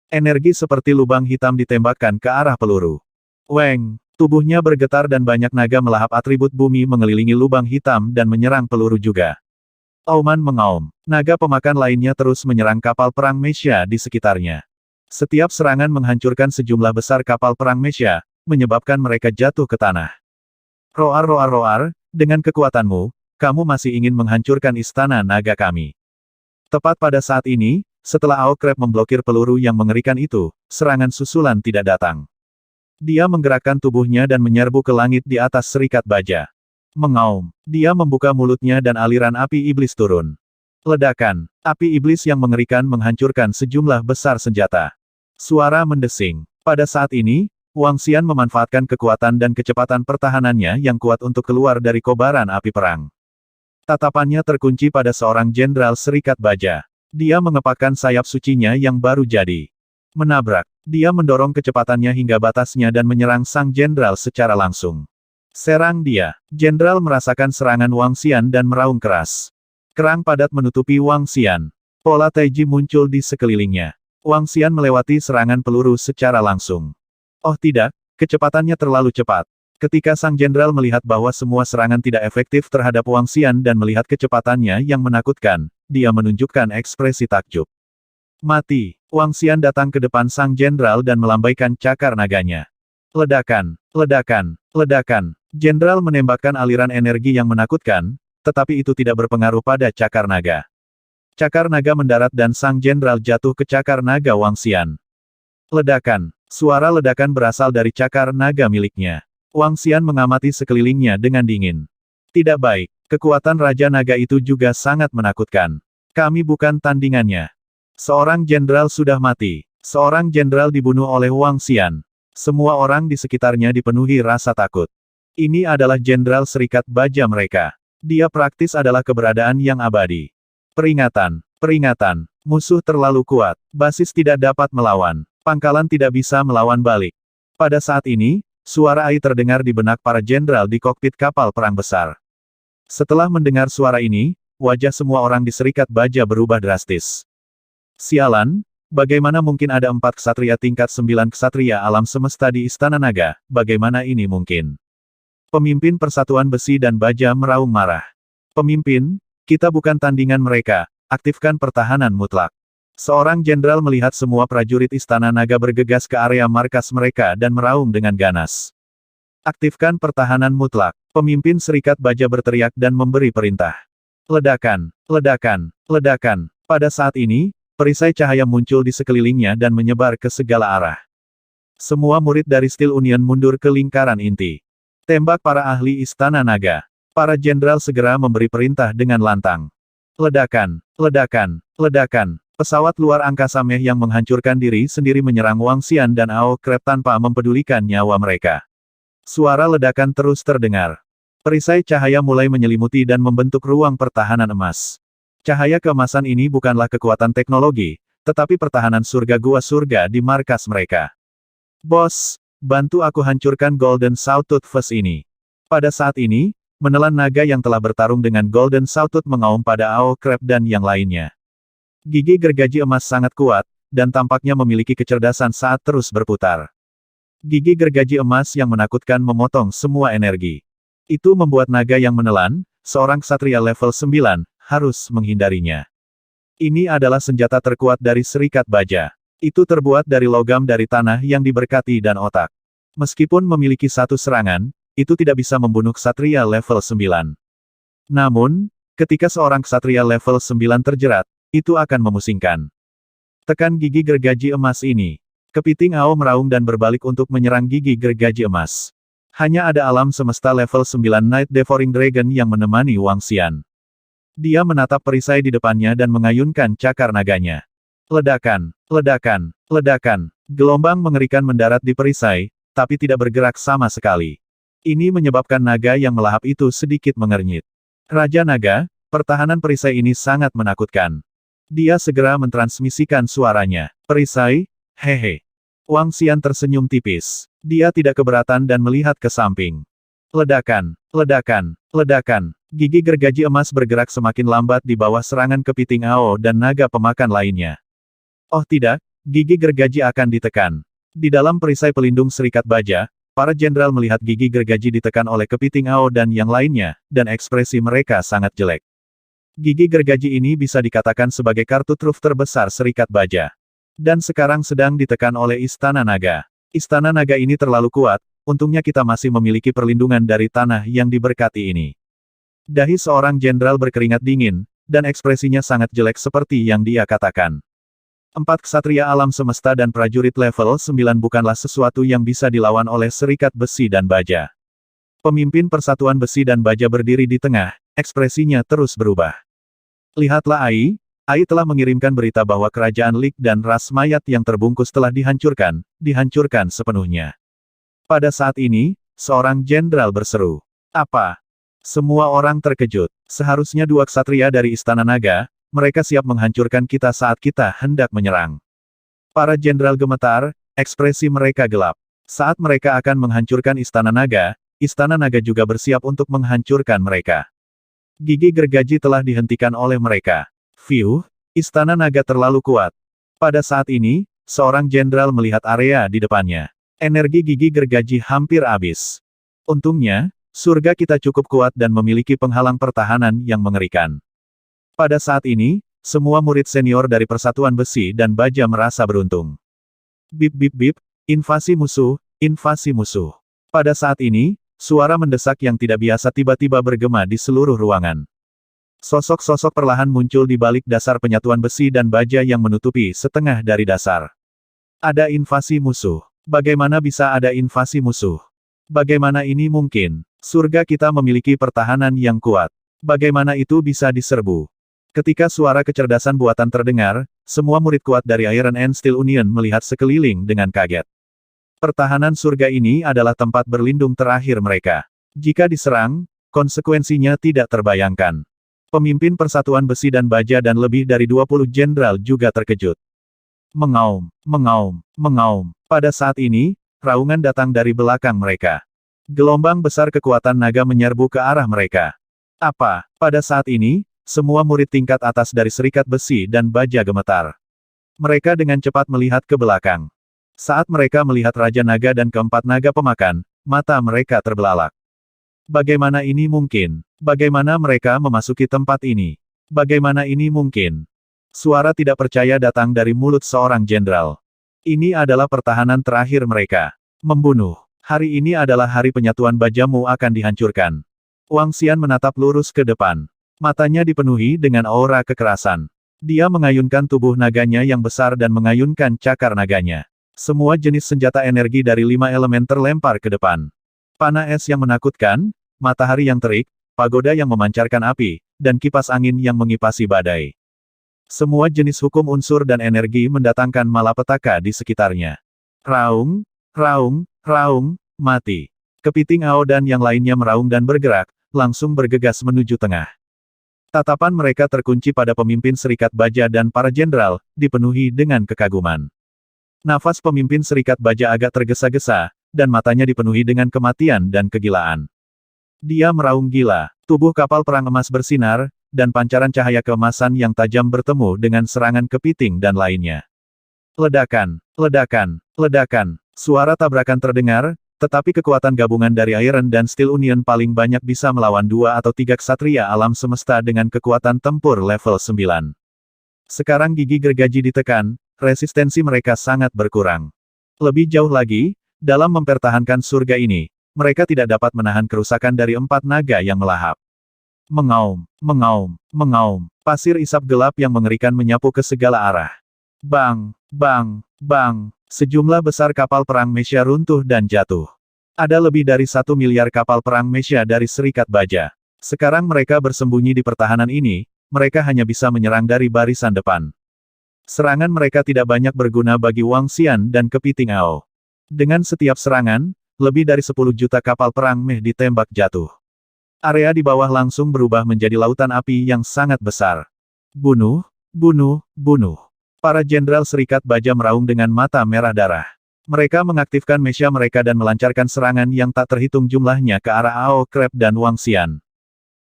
Energi seperti lubang hitam ditembakkan ke arah peluru. Weng! Tubuhnya bergetar dan banyak naga melahap atribut bumi mengelilingi lubang hitam dan menyerang peluru juga. Auman mengaum. Naga pemakan lainnya terus menyerang kapal perang Mesya di sekitarnya. Setiap serangan menghancurkan sejumlah besar kapal perang Mesya, menyebabkan mereka jatuh ke tanah. Roar roar roar, dengan kekuatanmu, kamu masih ingin menghancurkan istana naga kami. Tepat pada saat ini, setelah Ao Crab memblokir peluru yang mengerikan itu, serangan susulan tidak datang. Dia menggerakkan tubuhnya dan menyerbu ke langit di atas Serikat Baja. Mengaum. Dia membuka mulutnya dan aliran api iblis turun. Ledakan. Api iblis yang mengerikan menghancurkan sejumlah besar senjata. Suara mendesing. Pada saat ini, Wang Xian memanfaatkan kekuatan dan kecepatan pertahanannya yang kuat untuk keluar dari kobaran api perang. Tatapannya terkunci pada seorang jenderal Serikat Baja. Dia mengepakkan sayap sucinya yang baru jadi. Menabrak. Dia mendorong kecepatannya hingga batasnya dan menyerang sang jenderal secara langsung. Serang dia. Jenderal merasakan serangan Wang Xian dan meraung keras. Kerang padat menutupi Wang Xian. Pola Taiji muncul di sekelilingnya. Wang Xian melewati serangan peluru secara langsung. Oh tidak, kecepatannya terlalu cepat. Ketika sang jenderal melihat bahwa semua serangan tidak efektif terhadap Wang Xian dan melihat kecepatannya yang menakutkan, dia menunjukkan ekspresi takjub. Mati. Wang Xian datang ke depan sang jenderal dan melambaikan cakar naganya. Ledakan, ledakan, ledakan. Jenderal menembakkan aliran energi yang menakutkan, tetapi itu tidak berpengaruh pada cakar naga. Cakar naga mendarat dan sang jenderal jatuh ke cakar naga Wang Xian. Ledakan. Suara ledakan berasal dari cakar naga miliknya. Wang Xian mengamati sekelilingnya dengan dingin. Tidak baik. Kekuatan Raja Naga itu juga sangat menakutkan. Kami bukan tandingannya. Seorang jenderal sudah mati. Seorang jenderal dibunuh oleh Wang Xian. Semua orang di sekitarnya dipenuhi rasa takut. Ini adalah jenderal Serikat Baja mereka. Dia praktis adalah keberadaan yang abadi. Peringatan, peringatan. Musuh terlalu kuat. Basis tidak dapat melawan. Pangkalan tidak bisa melawan balik. Pada saat ini, suara Ai terdengar di benak para jenderal di kokpit kapal perang besar. Setelah mendengar suara ini, wajah semua orang di Serikat Baja berubah drastis. Sialan, bagaimana mungkin ada 4 ksatria tingkat 9 ksatria alam semesta di Istana Naga, bagaimana ini mungkin? Pemimpin Persatuan Besi dan Baja meraung marah. Pemimpin, kita bukan tandingan mereka, aktifkan pertahanan mutlak. Seorang jenderal melihat semua prajurit Istana Naga bergegas ke area markas mereka dan meraung dengan ganas. Aktifkan pertahanan mutlak. Pemimpin Serikat Baja berteriak dan memberi perintah. Ledakan, ledakan, ledakan. Pada saat ini, perisai cahaya muncul di sekelilingnya dan menyebar ke segala arah. Semua murid dari Steel Union mundur ke lingkaran inti. Tembak para ahli Istana Naga. Para jenderal segera memberi perintah dengan lantang. Ledakan, ledakan, ledakan. Pesawat luar angkasa meh yang menghancurkan diri sendiri menyerang Wang Xian dan Ao Crab tanpa mempedulikan nyawa mereka. Suara ledakan terus terdengar. Perisai cahaya mulai menyelimuti dan membentuk ruang pertahanan emas. Cahaya keemasan ini bukanlah kekuatan teknologi, tetapi pertahanan surga gua surga di markas mereka. Bos, bantu aku hancurkan Golden Sawtooth Fist ini. Pada saat ini, menelan naga yang telah bertarung dengan Golden Sawtooth mengaum pada Ao Crab dan yang lainnya. Gigi gergaji emas sangat kuat, dan tampaknya memiliki kecerdasan saat terus berputar. Gigi gergaji emas yang menakutkan memotong semua energi. Itu membuat naga yang menelan, seorang ksatria level 9, harus menghindarinya. Ini adalah senjata terkuat dari Serikat Baja. Itu terbuat dari logam dari tanah yang diberkati dan otak. Meskipun memiliki satu serangan, itu tidak bisa membunuh ksatria level 9. Namun, ketika seorang ksatria level 9 terjerat, itu akan memusingkan. Tekan gigi gergaji emas ini. Kepiting Ao meraung dan berbalik untuk menyerang gigi gergaji emas. Hanya ada alam semesta level 9 Night Devouring Dragon yang menemani Wang Xian. Dia menatap perisai di depannya dan mengayunkan cakar naganya. Ledakan, ledakan, ledakan. Gelombang mengerikan mendarat di perisai, tapi tidak bergerak sama sekali. Ini menyebabkan naga yang melahap itu sedikit mengernyit. Raja Naga, pertahanan perisai ini sangat menakutkan. Dia segera mentransmisikan suaranya. Perisai, hehe. Wang Xian tersenyum tipis. Dia tidak keberatan dan melihat ke samping. Ledakan, ledakan, ledakan. Gigi gergaji emas bergerak semakin lambat di bawah serangan kepiting Ao dan naga pemakan lainnya. Oh tidak, gigi gergaji akan ditekan. Di dalam perisai pelindung serikat baja, para jenderal melihat gigi gergaji ditekan oleh kepiting Ao dan yang lainnya, dan ekspresi mereka sangat jelek. Gigi gergaji ini bisa dikatakan sebagai kartu truf terbesar serikat baja. Dan sekarang sedang ditekan oleh Istana Naga. Istana Naga ini terlalu kuat, untungnya kita masih memiliki perlindungan dari tanah yang diberkati ini. Dahi seorang jenderal berkeringat dingin, dan ekspresinya sangat jelek seperti yang dia katakan. 4 ksatria alam semesta dan prajurit level 9 bukanlah sesuatu yang bisa dilawan oleh serikat besi dan baja. Pemimpin persatuan besi dan baja berdiri di tengah, ekspresinya terus berubah. Lihatlah Ai telah mengirimkan berita bahwa kerajaan Lik dan ras mayat yang terbungkus telah dihancurkan sepenuhnya. Pada saat ini, seorang jenderal berseru. Apa? Semua orang terkejut. Seharusnya 2 ksatria dari Istana Naga, mereka siap menghancurkan kita saat kita hendak menyerang. Para jenderal gemetar, ekspresi mereka gelap. Saat mereka akan menghancurkan Istana Naga juga bersiap untuk menghancurkan mereka. Gigi gergaji telah dihentikan oleh mereka. Fiuh, Istana Naga terlalu kuat. Pada saat ini, seorang jenderal melihat area di depannya. Energi gigi gergaji hampir habis. Untungnya, surga kita cukup kuat dan memiliki penghalang pertahanan yang mengerikan. Pada saat ini, semua murid senior dari Persatuan Besi dan Baja merasa beruntung. Bip bip bip, invasi musuh, invasi musuh. Pada saat ini, suara mendesak yang tidak biasa tiba-tiba bergema di seluruh ruangan. Sosok-sosok perlahan muncul di balik dasar penyatuan besi dan baja yang menutupi setengah dari dasar. Ada invasi musuh. Bagaimana bisa ada invasi musuh? Bagaimana ini mungkin? Surga kita memiliki pertahanan yang kuat. Bagaimana itu bisa diserbu? Ketika suara kecerdasan buatan terdengar, semua murid kuat dari Iron and Steel Union melihat sekeliling dengan kaget. Pertahanan surga ini adalah tempat berlindung terakhir mereka. Jika diserang, konsekuensinya tidak terbayangkan. Pemimpin Persatuan Besi dan Baja dan lebih dari 20 jenderal juga terkejut. Mengaum, mengaum, mengaum. Pada saat ini, raungan datang dari belakang mereka. Gelombang besar kekuatan naga menyerbu ke arah mereka. Apa? Pada saat ini, semua murid tingkat atas dari Serikat Besi dan Baja gemetar. Mereka dengan cepat melihat ke belakang. Saat mereka melihat Raja Naga dan keempat naga pemakan, mata mereka terbelalak. Bagaimana ini mungkin? Bagaimana mereka memasuki tempat ini? Bagaimana ini mungkin? Suara tidak percaya datang dari mulut seorang jenderal. Ini adalah pertahanan terakhir mereka. Membunuh. Hari ini adalah hari penyatuan bajamu akan dihancurkan. Wang Xian menatap lurus ke depan. Matanya dipenuhi dengan aura kekerasan. Dia mengayunkan tubuh naganya yang besar dan mengayunkan cakar naganya. Semua jenis senjata energi dari 5 elemen terlempar ke depan. Panah es yang menakutkan, matahari yang terik, pagoda yang memancarkan api, dan kipas angin yang mengipasi badai. Semua jenis hukum unsur dan energi mendatangkan malapetaka di sekitarnya. Raung, raung, raung, mati. Kepiting Ao dan yang lainnya meraung dan bergerak, langsung bergegas menuju tengah. Tatapan mereka terkunci pada pemimpin Serikat Baja dan para jenderal, dipenuhi dengan kekaguman. Nafas pemimpin Serikat Baja agak tergesa-gesa, dan matanya dipenuhi dengan kematian dan kegilaan. Dia meraung gila. Tubuh kapal perang emas bersinar, dan pancaran cahaya keemasan yang tajam bertemu dengan serangan kepiting dan lainnya. Ledakan, ledakan, ledakan. Suara tabrakan terdengar, tetapi kekuatan gabungan dari Iron dan Steel Union paling banyak bisa melawan 2 atau 3 ksatria alam semesta dengan kekuatan tempur level 9. Sekarang gigi gergaji ditekan, resistensi mereka sangat berkurang. Lebih jauh lagi, dalam mempertahankan surga ini, mereka tidak dapat menahan kerusakan dari 4 naga yang melahap. Mengaum, mengaum, mengaum. Pasir isap gelap yang mengerikan menyapu ke segala arah. Bang, bang, bang. Sejumlah besar kapal perang Mesya runtuh dan jatuh. Ada lebih dari 1 miliar kapal perang Mesya dari Serikat Baja. Sekarang mereka bersembunyi di pertahanan ini, mereka hanya bisa menyerang dari barisan depan. Serangan mereka tidak banyak berguna bagi Wang Xian dan Kepiting Ao. Dengan setiap serangan, lebih dari 10 juta kapal perang Meh ditembak jatuh. Area di bawah langsung berubah menjadi lautan api yang sangat besar. Bunuh, bunuh, bunuh. Para jenderal Serikat Baja meraung dengan mata merah darah. Mereka mengaktifkan mesya mereka dan melancarkan serangan yang tak terhitung jumlahnya ke arah Ao Crab dan Wang Xian.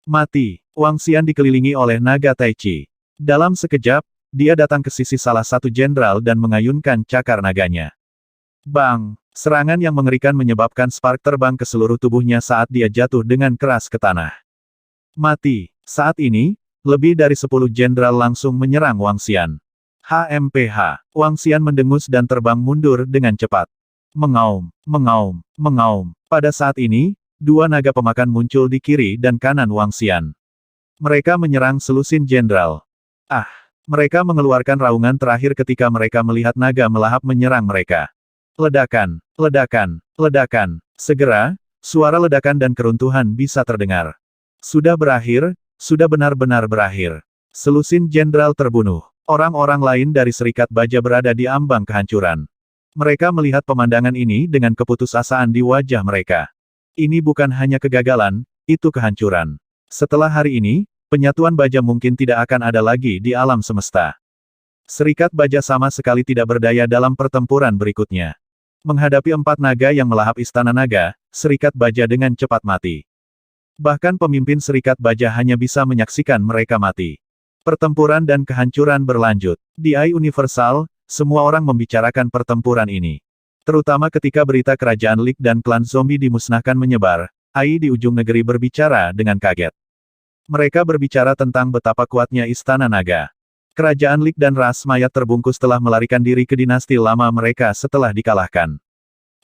Mati. Wang Xian dikelilingi oleh naga Tai Chi. Dalam sekejap, dia datang ke sisi salah satu jenderal dan mengayunkan cakar naganya. Bang! Serangan yang mengerikan menyebabkan spark terbang ke seluruh tubuhnya saat dia jatuh dengan keras ke tanah. Mati. Saat ini, lebih dari 10 jenderal langsung menyerang Wang Xian. HMPH. Wang Xian mendengus dan terbang mundur dengan cepat. Mengaum, mengaum, mengaum. Pada saat ini, dua naga pemakan muncul di kiri dan kanan Wang Xian. Mereka menyerang selusin jenderal. Ah! Mereka mengeluarkan raungan terakhir ketika mereka melihat naga melahap menyerang mereka. Ledakan, ledakan, ledakan. Segera, suara ledakan dan keruntuhan bisa terdengar. Sudah berakhir, sudah benar-benar berakhir. Selusin jenderal terbunuh. Orang-orang lain dari Serikat Baja berada di ambang kehancuran. Mereka melihat pemandangan ini dengan keputusasaan di wajah mereka. Ini bukan hanya kegagalan, itu kehancuran. Setelah hari ini, penyatuan Baja mungkin tidak akan ada lagi di alam semesta. Serikat Baja sama sekali tidak berdaya dalam pertempuran berikutnya. Menghadapi 4 naga yang melahap Istana Naga, Serikat Baja dengan cepat mati. Bahkan pemimpin Serikat Baja hanya bisa menyaksikan mereka mati. Pertempuran dan kehancuran berlanjut. Di AI Universal, semua orang membicarakan pertempuran ini. Terutama ketika berita kerajaan Lik dan klan zombie dimusnahkan menyebar, AI di ujung negeri berbicara dengan kaget. Mereka berbicara tentang betapa kuatnya Istana Naga. Kerajaan Lik dan ras mayat terbungkus telah melarikan diri ke dinasti lama mereka setelah dikalahkan.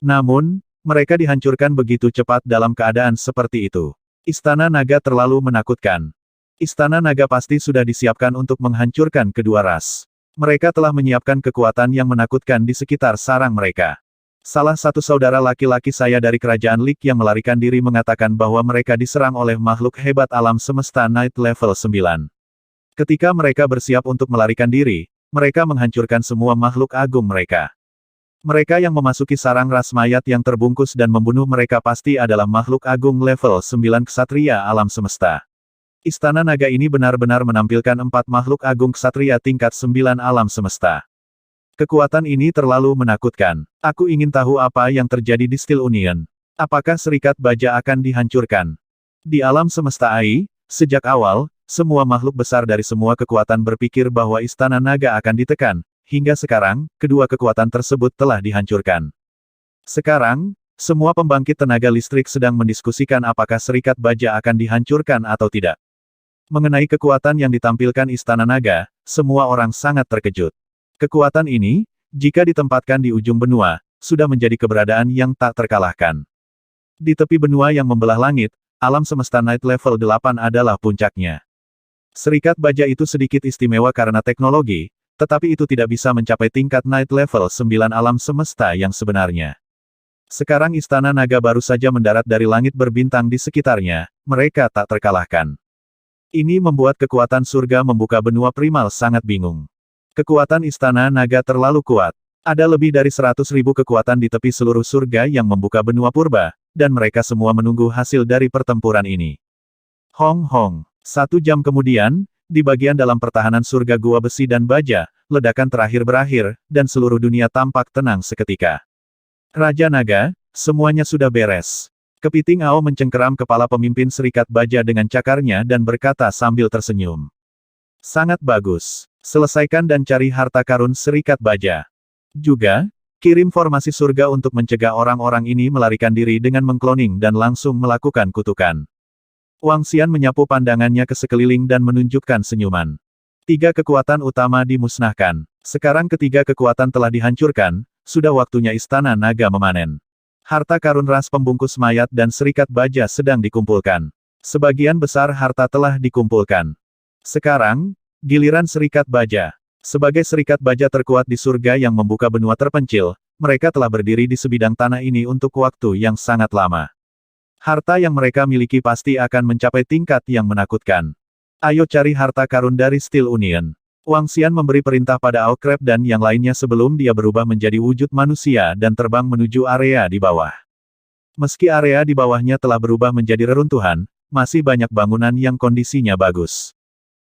Namun, mereka dihancurkan begitu cepat dalam keadaan seperti itu. Istana Naga terlalu menakutkan. Istana Naga pasti sudah disiapkan untuk menghancurkan kedua ras. Mereka telah menyiapkan kekuatan yang menakutkan di sekitar sarang mereka. Salah satu saudara laki-laki saya dari kerajaan Lik yang melarikan diri mengatakan bahwa mereka diserang oleh makhluk hebat alam semesta Night Level 9. Ketika mereka bersiap untuk melarikan diri, mereka menghancurkan semua makhluk agung mereka. Mereka yang memasuki sarang ras mayat yang terbungkus dan membunuh mereka pasti adalah makhluk agung level 9 ksatria alam semesta. Istana Naga ini benar-benar menampilkan 4 makhluk agung ksatria tingkat 9 alam semesta. Kekuatan ini terlalu menakutkan. Aku ingin tahu apa yang terjadi di Steel Union. Apakah Serikat Baja akan dihancurkan? Di alam semesta AI, sejak awal, semua makhluk besar dari semua kekuatan berpikir bahwa Istana Naga akan ditekan. Hingga sekarang, kedua kekuatan tersebut telah dihancurkan. Sekarang, semua pembangkit tenaga listrik sedang mendiskusikan apakah Serikat Baja akan dihancurkan atau tidak. Mengenai kekuatan yang ditampilkan Istana Naga, semua orang sangat terkejut. Kekuatan ini, jika ditempatkan di ujung benua, sudah menjadi keberadaan yang tak terkalahkan. Di tepi benua yang membelah langit, alam semesta Night Level 8 adalah puncaknya. Serikat Baja itu sedikit istimewa karena teknologi, tetapi itu tidak bisa mencapai tingkat Night Level 9 alam semesta yang sebenarnya. Sekarang Istana Naga baru saja mendarat dari langit berbintang di sekitarnya, mereka tak terkalahkan. Ini membuat kekuatan surga membuka benua primal sangat bingung. Kekuatan Istana Naga terlalu kuat. Ada lebih dari 100.000 kekuatan di tepi seluruh surga yang membuka benua purba, dan mereka semua menunggu hasil dari pertempuran ini. Hong Hong. 1 jam kemudian, di bagian dalam pertahanan surga Gua Besi dan Baja, ledakan terakhir berakhir, dan seluruh dunia tampak tenang seketika. Raja Naga, semuanya sudah beres. Kepiting Ao mencengkeram kepala pemimpin Serikat Baja dengan cakarnya dan berkata sambil tersenyum. Sangat bagus. Selesaikan dan cari harta karun Serikat Baja. Juga, kirim formasi surga untuk mencegah orang-orang ini melarikan diri dengan mengkloning dan langsung melakukan kutukan. Wang Xian menyapu pandangannya ke sekeliling dan menunjukkan senyuman. 3 kekuatan utama dimusnahkan. Sekarang ketiga kekuatan telah dihancurkan, sudah waktunya Istana Naga memanen. Harta karun ras pembungkus mayat dan Serikat Baja sedang dikumpulkan. Sebagian besar harta telah dikumpulkan. Sekarang, giliran Serikat Baja. Sebagai Serikat Baja terkuat di surga yang membuka benua terpencil, mereka telah berdiri di sebidang tanah ini untuk waktu yang sangat lama. Harta yang mereka miliki pasti akan mencapai tingkat yang menakutkan. Ayo cari harta karun dari Steel Union. Wang Xian memberi perintah pada Ao Crab dan yang lainnya sebelum dia berubah menjadi wujud manusia dan terbang menuju area di bawah. Meski area di bawahnya telah berubah menjadi reruntuhan, masih banyak bangunan yang kondisinya bagus.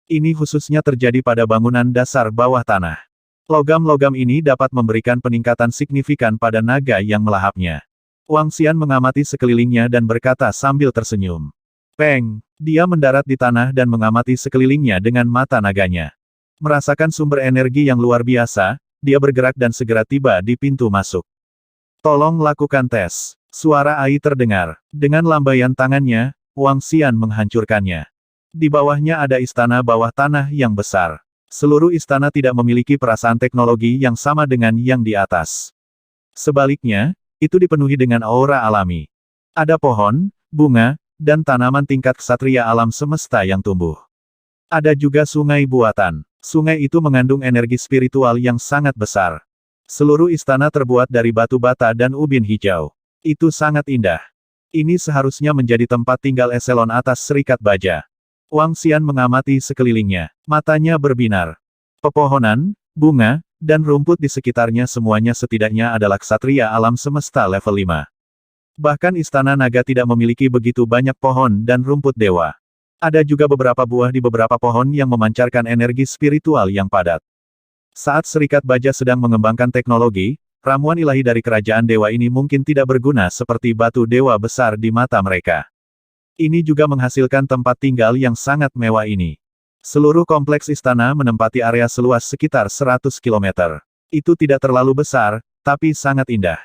Ini khususnya terjadi pada bangunan dasar bawah tanah. Logam-logam ini dapat memberikan peningkatan signifikan pada naga yang melahapnya. Wang Xian mengamati sekelilingnya dan berkata sambil tersenyum. Peng! Dia mendarat di tanah dan mengamati sekelilingnya dengan mata naganya. Merasakan sumber energi yang luar biasa, dia bergerak dan segera tiba di pintu masuk. Tolong lakukan tes. Suara Ai terdengar. Dengan lambaian tangannya, Wang Xian menghancurkannya. Di bawahnya ada istana bawah tanah yang besar. Seluruh istana tidak memiliki perasaan teknologi yang sama dengan yang di atas. Sebaliknya, itu dipenuhi dengan aura alami. Ada pohon, bunga, dan tanaman tingkat ksatria alam semesta yang tumbuh. Ada juga sungai buatan. Sungai itu mengandung energi spiritual yang sangat besar. Seluruh istana terbuat dari batu bata dan ubin hijau. Itu sangat indah. Ini seharusnya menjadi tempat tinggal eselon atas Serikat Baja. Wang Xian mengamati sekelilingnya. Matanya berbinar. Pepohonan, bunga, dan rumput di sekitarnya semuanya setidaknya adalah ksatria alam semesta level 5. Bahkan istana naga tidak memiliki begitu banyak pohon dan rumput dewa. Ada juga beberapa buah di beberapa pohon yang memancarkan energi spiritual yang padat. Saat Serikat Baja sedang mengembangkan teknologi, ramuan ilahi dari kerajaan dewa ini mungkin tidak berguna seperti batu dewa besar di mata mereka. Ini juga menghasilkan tempat tinggal yang sangat mewah ini. Seluruh kompleks istana menempati area seluas sekitar 100 km. Itu tidak terlalu besar, tapi sangat indah.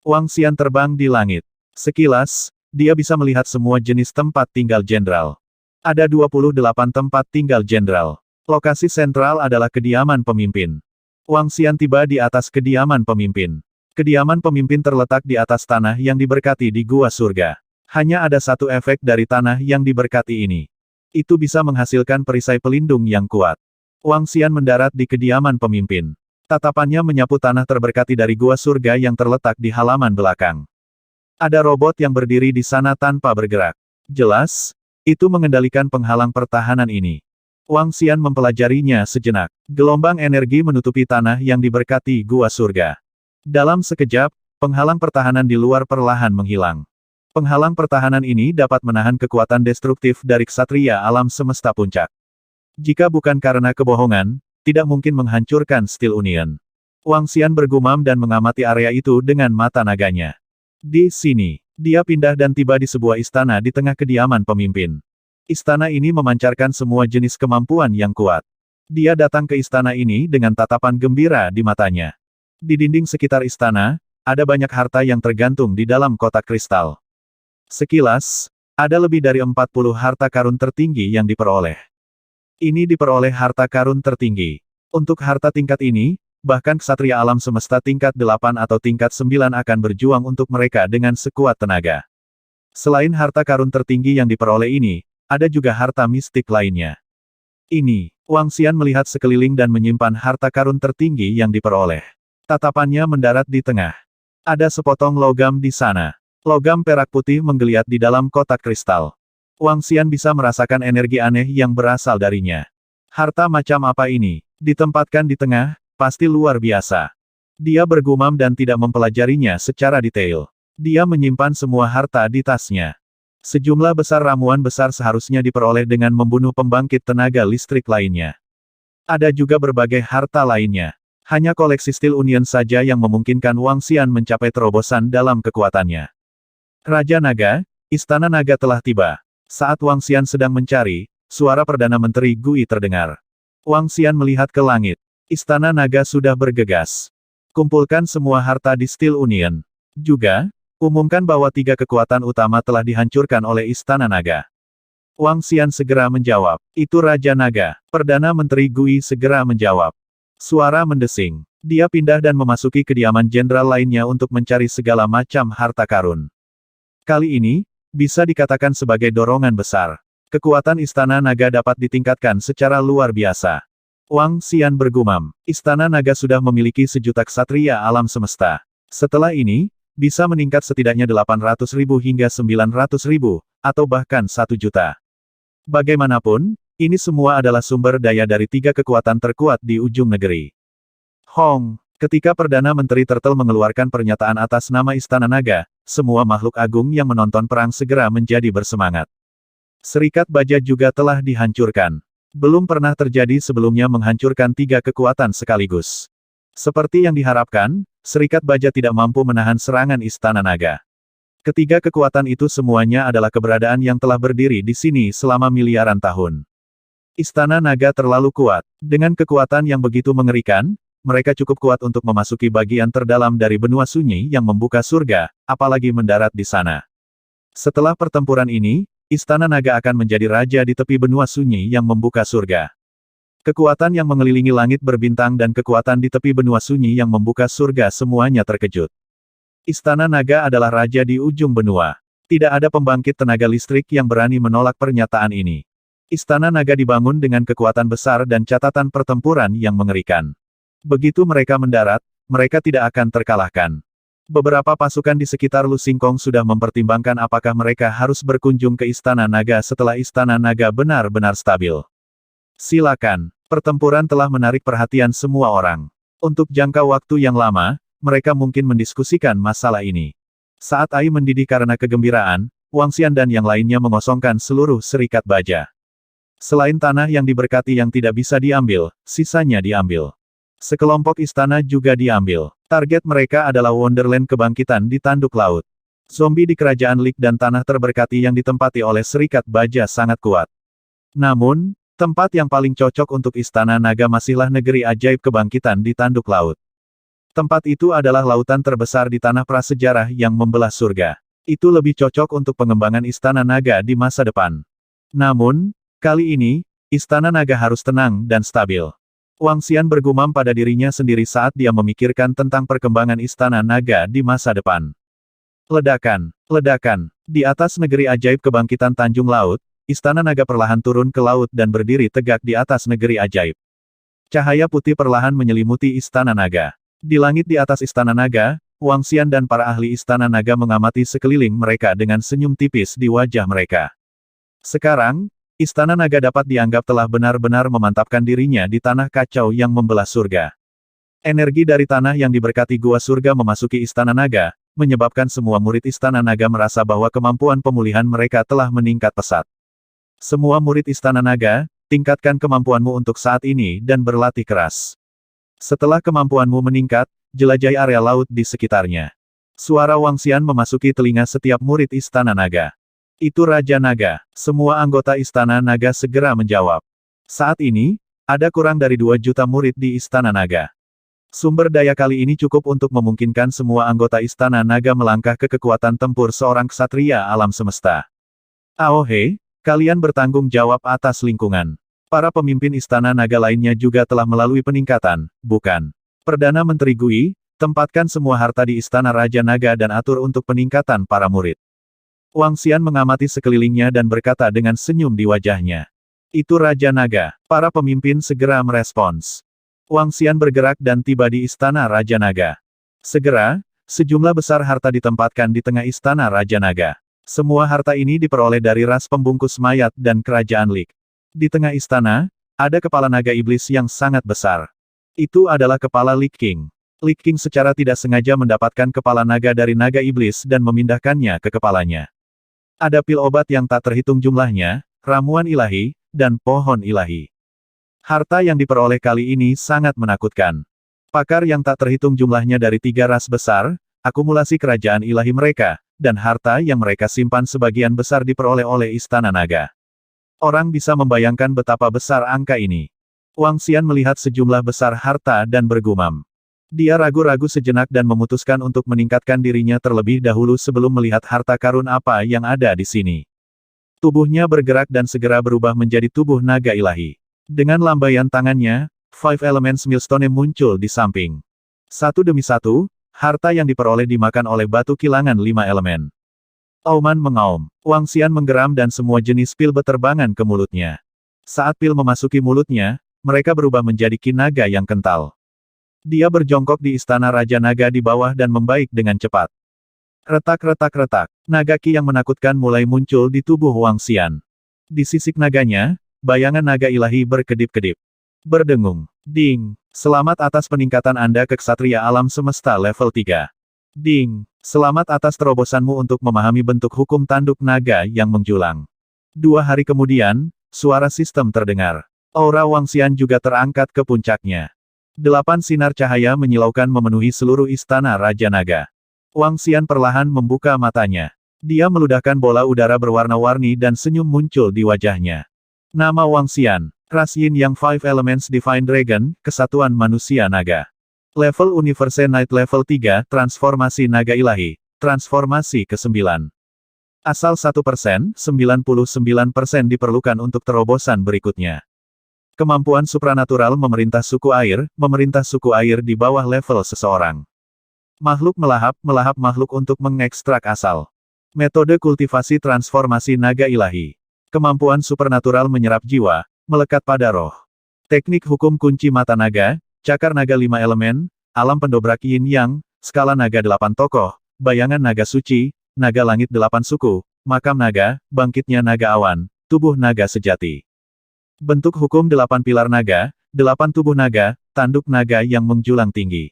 Wang Xian terbang di langit. Sekilas, dia bisa melihat semua jenis tempat tinggal jenderal. Ada 28 tempat tinggal jenderal. Lokasi sentral adalah kediaman pemimpin. Wang Xian tiba di atas kediaman pemimpin. Kediaman pemimpin terletak di atas tanah yang diberkati di Gua Surga. Hanya ada satu efek dari tanah yang diberkati ini. Itu bisa menghasilkan perisai pelindung yang kuat. Wang Xian mendarat di kediaman pemimpin. Tatapannya menyapu tanah terberkati dari Gua Surga yang terletak di halaman belakang. Ada robot yang berdiri di sana tanpa bergerak. Jelas, itu mengendalikan penghalang pertahanan ini. Wang Xian mempelajarinya sejenak. Gelombang energi menutupi tanah yang diberkati Gua Surga. Dalam sekejap, penghalang pertahanan di luar perlahan menghilang. Penghalang pertahanan ini dapat menahan kekuatan destruktif dari ksatria alam semesta puncak. Jika bukan karena kebohongan, tidak mungkin menghancurkan Steel Union. Wang Xian bergumam dan mengamati area itu dengan mata naganya. Di sini, dia pindah dan tiba di sebuah istana di tengah kediaman pemimpin. Istana ini memancarkan semua jenis kemampuan yang kuat. Dia datang ke istana ini dengan tatapan gembira di matanya. Di dinding sekitar istana, ada banyak harta yang tergantung di dalam kotak kristal. Sekilas, ada lebih dari 40 harta karun tertinggi yang diperoleh. Ini diperoleh harta karun tertinggi. Untuk harta tingkat ini, bahkan ksatria alam semesta tingkat 8 atau tingkat 9 akan berjuang untuk mereka dengan sekuat tenaga. Selain harta karun tertinggi yang diperoleh ini, ada juga harta mistik lainnya. Ini, Wang Xian melihat sekeliling dan menyimpan harta karun tertinggi yang diperoleh. Tatapannya mendarat di tengah. Ada sepotong logam di sana. Logam perak putih menggeliat di dalam kotak kristal. Wang Xian bisa merasakan energi aneh yang berasal darinya. Harta macam apa ini? Ditempatkan di tengah, pasti luar biasa. Dia bergumam dan tidak mempelajarinya secara detail. Dia menyimpan semua harta di tasnya. Sejumlah besar ramuan besar seharusnya diperoleh dengan membunuh pembangkit tenaga listrik lainnya. Ada juga berbagai harta lainnya. Hanya koleksi Steel Union saja yang memungkinkan Wang Xian mencapai terobosan dalam kekuatannya. Raja Naga, Istana Naga telah tiba. Saat Wang Xian sedang mencari, suara Perdana Menteri Gui terdengar. Wang Xian melihat ke langit. Istana Naga sudah bergegas. Kumpulkan semua harta di Steel Union. Juga, umumkan bahwa 3 kekuatan utama telah dihancurkan oleh Istana Naga. Wang Xian segera menjawab. Itu Raja Naga. Perdana Menteri Gui segera menjawab. Suara mendesing. Dia pindah dan memasuki kediaman jenderal lainnya untuk mencari segala macam harta karun. Kali ini, bisa dikatakan sebagai dorongan besar. Kekuatan Istana Naga dapat ditingkatkan secara luar biasa. Wang Xian bergumam. Istana Naga sudah memiliki 1.000.000 ksatria alam semesta. Setelah ini, bisa meningkat setidaknya 800.000 hingga 900.000, atau bahkan 1 juta. Bagaimanapun, ini semua adalah sumber daya dari 3 kekuatan terkuat di ujung negeri. Hong, ketika Perdana Menteri Turtle mengeluarkan pernyataan atas nama Istana Naga, semua makhluk agung yang menonton perang segera menjadi bersemangat. Serikat Baja juga telah dihancurkan. Belum pernah terjadi sebelumnya menghancurkan 3 kekuatan sekaligus. Seperti yang diharapkan, Serikat Baja tidak mampu menahan serangan Istana Naga. Ketiga kekuatan itu semuanya adalah keberadaan yang telah berdiri di sini selama miliaran tahun. Istana Naga terlalu kuat. Dengan kekuatan yang begitu mengerikan, mereka cukup kuat untuk memasuki bagian terdalam dari benua sunyi yang membuka surga, apalagi mendarat di sana. Setelah pertempuran ini, Istana Naga akan menjadi raja di tepi benua sunyi yang membuka surga. Kekuatan yang mengelilingi langit berbintang dan kekuatan di tepi benua sunyi yang membuka surga semuanya terkejut. Istana Naga adalah raja di ujung benua. Tidak ada pembangkit tenaga listrik yang berani menolak pernyataan ini. Istana Naga dibangun dengan kekuatan besar dan catatan pertempuran yang mengerikan. Begitu mereka mendarat, mereka tidak akan terkalahkan. Beberapa pasukan di sekitar Lu Xingkong sudah mempertimbangkan apakah mereka harus berkunjung ke Istana Naga setelah Istana Naga benar-benar stabil. Silakan, pertempuran telah menarik perhatian semua orang. Untuk jangka waktu yang lama, mereka mungkin mendiskusikan masalah ini. Saat Ai mendidih karena kegembiraan, Wang Xian dan yang lainnya mengosongkan seluruh Serikat Baja. Selain tanah yang diberkati yang tidak bisa diambil, sisanya diambil. Sekelompok istana juga diambil. Target mereka adalah Wonderland kebangkitan di tanduk laut. Zombie di Kerajaan Lik dan tanah terberkati yang ditempati oleh Serikat Baja sangat kuat. Namun, tempat yang paling cocok untuk Istana Naga masihlah negeri ajaib kebangkitan di tanduk laut. Tempat itu adalah lautan terbesar di tanah prasejarah yang membelah surga. Itu lebih cocok untuk pengembangan Istana Naga di masa depan. Namun, kali ini, Istana Naga harus tenang dan stabil. Wang Xian bergumam pada dirinya sendiri saat dia memikirkan tentang perkembangan Istana Naga di masa depan. Ledakan, ledakan. Di atas negeri ajaib kebangkitan Tanjung Laut, Istana Naga perlahan turun ke laut dan berdiri tegak di atas negeri ajaib. Cahaya putih perlahan menyelimuti Istana Naga. Di langit di atas Istana Naga, Wang Xian dan para ahli Istana Naga mengamati sekeliling mereka dengan senyum tipis di wajah mereka. Sekarang, Istana Naga dapat dianggap telah benar-benar memantapkan dirinya di tanah kacau yang membelah surga. Energi dari tanah yang diberkati gua surga memasuki Istana Naga, menyebabkan semua murid Istana Naga merasa bahwa kemampuan pemulihan mereka telah meningkat pesat. Semua murid Istana Naga, tingkatkan kemampuanmu untuk saat ini dan berlatih keras. Setelah kemampuanmu meningkat, jelajahi area laut di sekitarnya. Suara Wang Xian memasuki telinga setiap murid Istana Naga. Itu Raja Naga. Semua anggota Istana Naga segera menjawab. Saat ini, ada kurang dari 2 juta murid di Istana Naga. Sumber daya kali ini cukup untuk memungkinkan semua anggota Istana Naga melangkah ke kekuatan tempur seorang ksatria alam semesta. Aohe, kalian bertanggung jawab atas lingkungan. Para pemimpin Istana Naga lainnya juga telah melalui peningkatan, bukan? Perdana Menteri Gui, tempatkan semua harta di Istana Raja Naga dan atur untuk peningkatan para murid. Wang Xian mengamati sekelilingnya dan berkata dengan senyum di wajahnya. Itu Raja Naga. Para pemimpin segera merespons. Wang Xian bergerak dan tiba di Istana Raja Naga. Segera, sejumlah besar harta ditempatkan di tengah Istana Raja Naga. Semua harta ini diperoleh dari ras pembungkus mayat dan Kerajaan Lik. Di tengah istana, ada kepala naga iblis yang sangat besar. Itu adalah kepala Lik King. Lik King secara tidak sengaja mendapatkan kepala naga dari naga iblis dan memindahkannya ke kepalanya. Ada pil obat yang tak terhitung jumlahnya, ramuan ilahi, dan pohon ilahi. Harta yang diperoleh kali ini sangat menakutkan. Pakar yang tak terhitung jumlahnya dari 3 ras besar, akumulasi kerajaan ilahi mereka, dan harta yang mereka simpan sebagian besar diperoleh oleh Istana Naga. Orang bisa membayangkan betapa besar angka ini. Wang Xian melihat sejumlah besar harta dan bergumam. Dia ragu-ragu sejenak dan memutuskan untuk meningkatkan dirinya terlebih dahulu sebelum melihat harta karun apa yang ada di sini. Tubuhnya bergerak dan segera berubah menjadi tubuh naga ilahi. Dengan lambaian tangannya, Five Elements Millstone muncul di samping. Satu demi satu, harta yang diperoleh dimakan oleh batu kilangan 5 elemen. Auman mengaum. Wang Xian menggeram dan semua jenis pil berterbangan ke mulutnya. Saat pil memasuki mulutnya, mereka berubah menjadi ki naga yang kental. Dia berjongkok di istana Raja Naga di bawah dan membaik dengan cepat. Retak-retak-retak, naga ki yang menakutkan mulai muncul di tubuh Wang Xian. Di sisik naganya, bayangan naga ilahi berkedip-kedip. Berdengung. Ding. Selamat atas peningkatan Anda ke Ksatria Alam Semesta level 3. Ding. Selamat atas terobosanmu untuk memahami bentuk hukum tanduk naga yang menjulang. 2 hari kemudian, suara sistem terdengar. Aura Wang Xian juga terangkat ke puncaknya. 8 sinar cahaya menyilaukan memenuhi seluruh istana Raja Naga. Wang Xian perlahan membuka matanya. Dia meludahkan bola udara berwarna-warni dan senyum muncul di wajahnya. Nama Wang Xian, Ras Yin Yang 5 Elements Divine Dragon, Kesatuan Manusia Naga. Level Universe Night level 3, Transformasi Naga Ilahi, Transformasi ke-9. Asal 1%, 99% diperlukan untuk terobosan berikutnya. Kemampuan supranatural memerintah suku air di bawah level seseorang. Makhluk melahap makhluk untuk mengekstrak asal. Metode kultivasi transformasi naga ilahi. Kemampuan supernatural menyerap jiwa, melekat pada roh. Teknik hukum kunci mata naga, cakar naga 5 elemen, alam pendobrak yin yang, skala naga 8 tokoh, bayangan naga suci, naga langit 8 suku, makam naga, bangkitnya naga awan, tubuh naga sejati. Bentuk hukum 8 pilar naga, 8 tubuh naga, tanduk naga yang menjulang tinggi.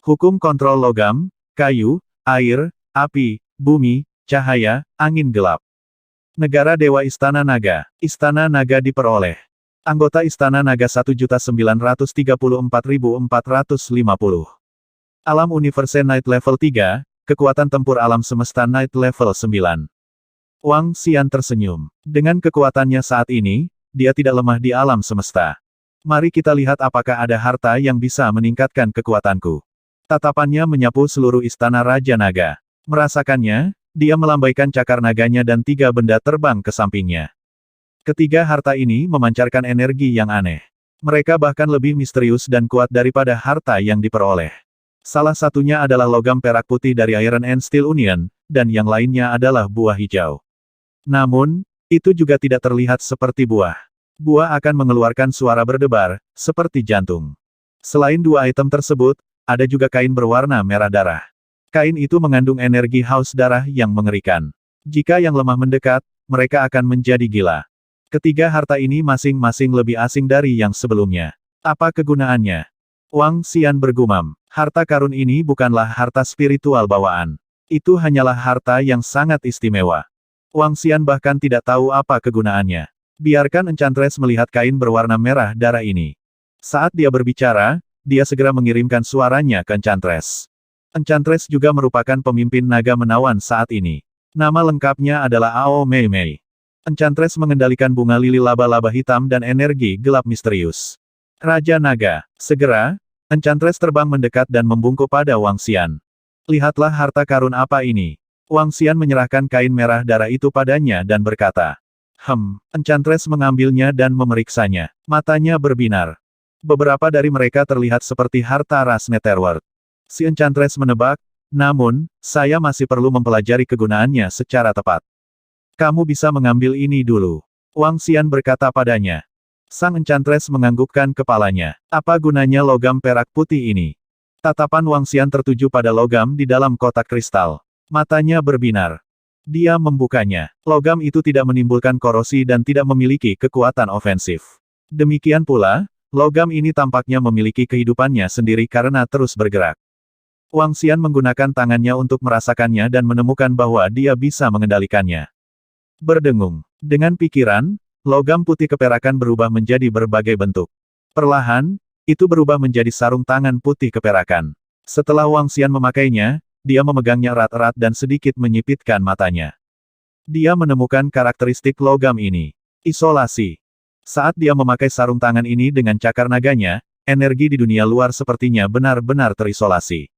Hukum kontrol logam, kayu, air, api, bumi, cahaya, angin gelap. Negara Dewa Istana Naga. Istana Naga diperoleh. Anggota Istana Naga 1.934.450. Alam Universe Night level 3, kekuatan tempur alam semesta Night level 9. Wang Xian tersenyum. Dengan kekuatannya saat ini, dia tidak lemah di alam semesta. Mari kita lihat apakah ada harta yang bisa meningkatkan kekuatanku. Tatapannya menyapu seluruh istana Raja Naga. Merasakannya, dia melambaikan cakar naganya dan 3 benda terbang ke sampingnya. Ketiga harta ini memancarkan energi yang aneh. Mereka bahkan lebih misterius dan kuat daripada harta yang diperoleh. Salah satunya adalah logam perak putih dari Iron and Steel Union, dan yang lainnya adalah buah hijau. Namun, itu juga tidak terlihat seperti buah. Buah akan mengeluarkan suara berdebar, seperti jantung. Selain 2 item tersebut, ada juga kain berwarna merah darah. Kain itu mengandung energi haus darah yang mengerikan. Jika yang lemah mendekat, mereka akan menjadi gila. Ketiga harta ini masing-masing lebih asing dari yang sebelumnya. Apa kegunaannya? Wang Xian bergumam. Harta karun ini bukanlah harta spiritual bawaan. Itu hanyalah harta yang sangat istimewa. Wang Xian bahkan tidak tahu apa kegunaannya. Biarkan Enchantress melihat kain berwarna merah darah ini. Saat dia berbicara, dia segera mengirimkan suaranya ke Enchantress. Enchantress juga merupakan pemimpin naga menawan saat ini. Nama lengkapnya adalah Ao Mei Mei. Enchantress mengendalikan bunga lili laba-laba hitam dan energi gelap misterius. Raja Naga. Segera, Enchantress terbang mendekat dan membungkuk pada Wang Xian. Lihatlah harta karun apa ini. Wang Xian menyerahkan kain merah darah itu padanya dan berkata. Enchantress mengambilnya dan memeriksanya. Matanya berbinar. Beberapa dari mereka terlihat seperti harta ras Netherworld. Si Enchantress menebak, namun, saya masih perlu mempelajari kegunaannya secara tepat. Kamu bisa mengambil ini dulu. Wang Xian berkata padanya. Sang Enchantress menganggukkan kepalanya. Apa gunanya logam perak putih ini? Tatapan Wang Xian tertuju pada logam di dalam kotak kristal. Matanya berbinar. Dia membukanya. Logam itu tidak menimbulkan korosi dan tidak memiliki kekuatan ofensif. Demikian pula, logam ini tampaknya memiliki kehidupannya sendiri karena terus bergerak. Wang Xian menggunakan tangannya untuk merasakannya dan menemukan bahwa dia bisa mengendalikannya. Berdengung. Dengan pikiran, logam putih keperakan berubah menjadi berbagai bentuk. Perlahan, itu berubah menjadi sarung tangan putih keperakan. Setelah Wang Xian memakainya, dia memegangnya erat-erat dan sedikit menyipitkan matanya. Dia menemukan karakteristik logam ini. Isolasi. Saat dia memakai sarung tangan ini dengan cakar naganya, energi di dunia luar sepertinya benar-benar terisolasi.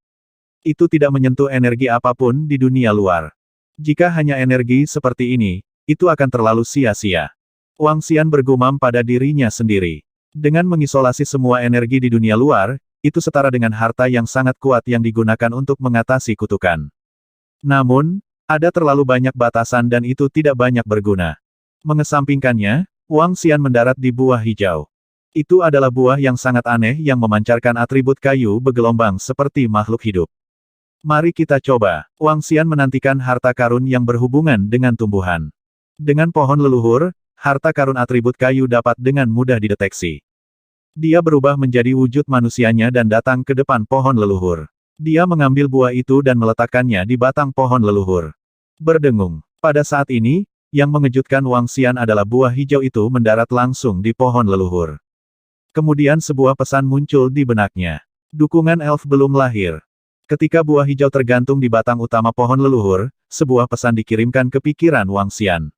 Itu tidak menyentuh energi apapun di dunia luar. Jika hanya energi seperti ini, itu akan terlalu sia-sia. Wang Xian bergumam pada dirinya sendiri. Dengan mengisolasi semua energi di dunia luar, itu setara dengan harta yang sangat kuat yang digunakan untuk mengatasi kutukan. Namun, ada terlalu banyak batasan dan itu tidak banyak berguna. Mengesampingkannya, Wang Xian mendarat di buah hijau. Itu adalah buah yang sangat aneh yang memancarkan atribut kayu bergelombang seperti makhluk hidup. Mari kita coba. Wang Xian menantikan harta karun yang berhubungan dengan tumbuhan. Dengan pohon leluhur, harta karun atribut kayu dapat dengan mudah dideteksi. Dia berubah menjadi wujud manusianya dan datang ke depan pohon leluhur. Dia mengambil buah itu dan meletakkannya di batang pohon leluhur. Berdengung. Pada saat ini, yang mengejutkan Wang Xian adalah buah hijau itu mendarat langsung di pohon leluhur. Kemudian sebuah pesan muncul di benaknya. Dukungan elf belum lahir. Ketika buah hijau tergantung di batang utama pohon leluhur, sebuah pesan dikirimkan ke pikiran Wang Xian.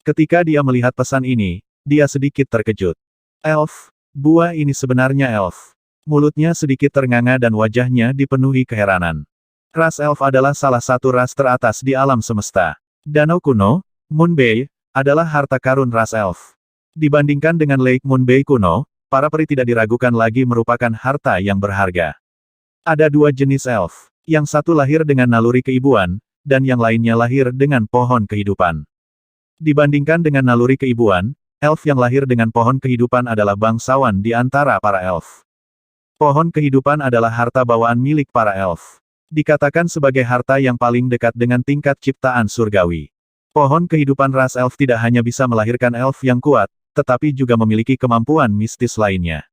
Ketika dia melihat pesan ini, dia sedikit terkejut. Elf, buah ini sebenarnya elf. Mulutnya sedikit ternganga dan wajahnya dipenuhi keheranan. Ras elf adalah salah satu ras teratas di alam semesta. Danau kuno, Moonbay, adalah harta karun ras elf. Dibandingkan dengan Lake Moonbay kuno, para peri tidak diragukan lagi merupakan harta yang berharga. Ada dua jenis elf. Yang satu lahir dengan naluri keibuan, dan yang lainnya lahir dengan pohon kehidupan. Dibandingkan dengan naluri keibuan, elf yang lahir dengan pohon kehidupan adalah bangsawan di antara para elf. Pohon kehidupan adalah harta bawaan milik para elf. Dikatakan sebagai harta yang paling dekat dengan tingkat ciptaan surgawi. Pohon kehidupan ras elf tidak hanya bisa melahirkan elf yang kuat, tetapi juga memiliki kemampuan mistis lainnya.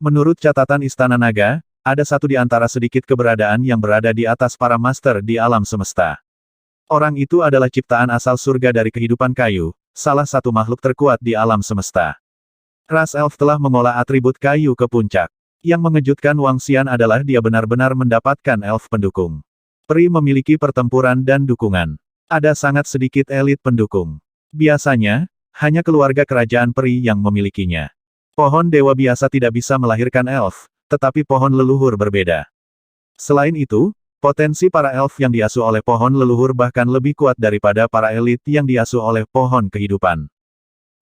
Menurut catatan Istana Naga, ada satu di antara sedikit keberadaan yang berada di atas para master di alam semesta. Orang itu adalah ciptaan asal surga dari kehidupan kayu, salah satu makhluk terkuat di alam semesta. Ras elf telah mengolah atribut kayu ke puncak. Yang mengejutkan Wang Xian adalah dia benar-benar mendapatkan elf pendukung. Peri memiliki pertempuran dan dukungan. Ada sangat sedikit elit pendukung. Biasanya, hanya keluarga kerajaan peri yang memilikinya. Pohon dewa biasa tidak bisa melahirkan elf, tetapi pohon leluhur berbeda. Selain itu, potensi para elf yang diasuh oleh pohon leluhur bahkan lebih kuat daripada para elit yang diasuh oleh pohon kehidupan.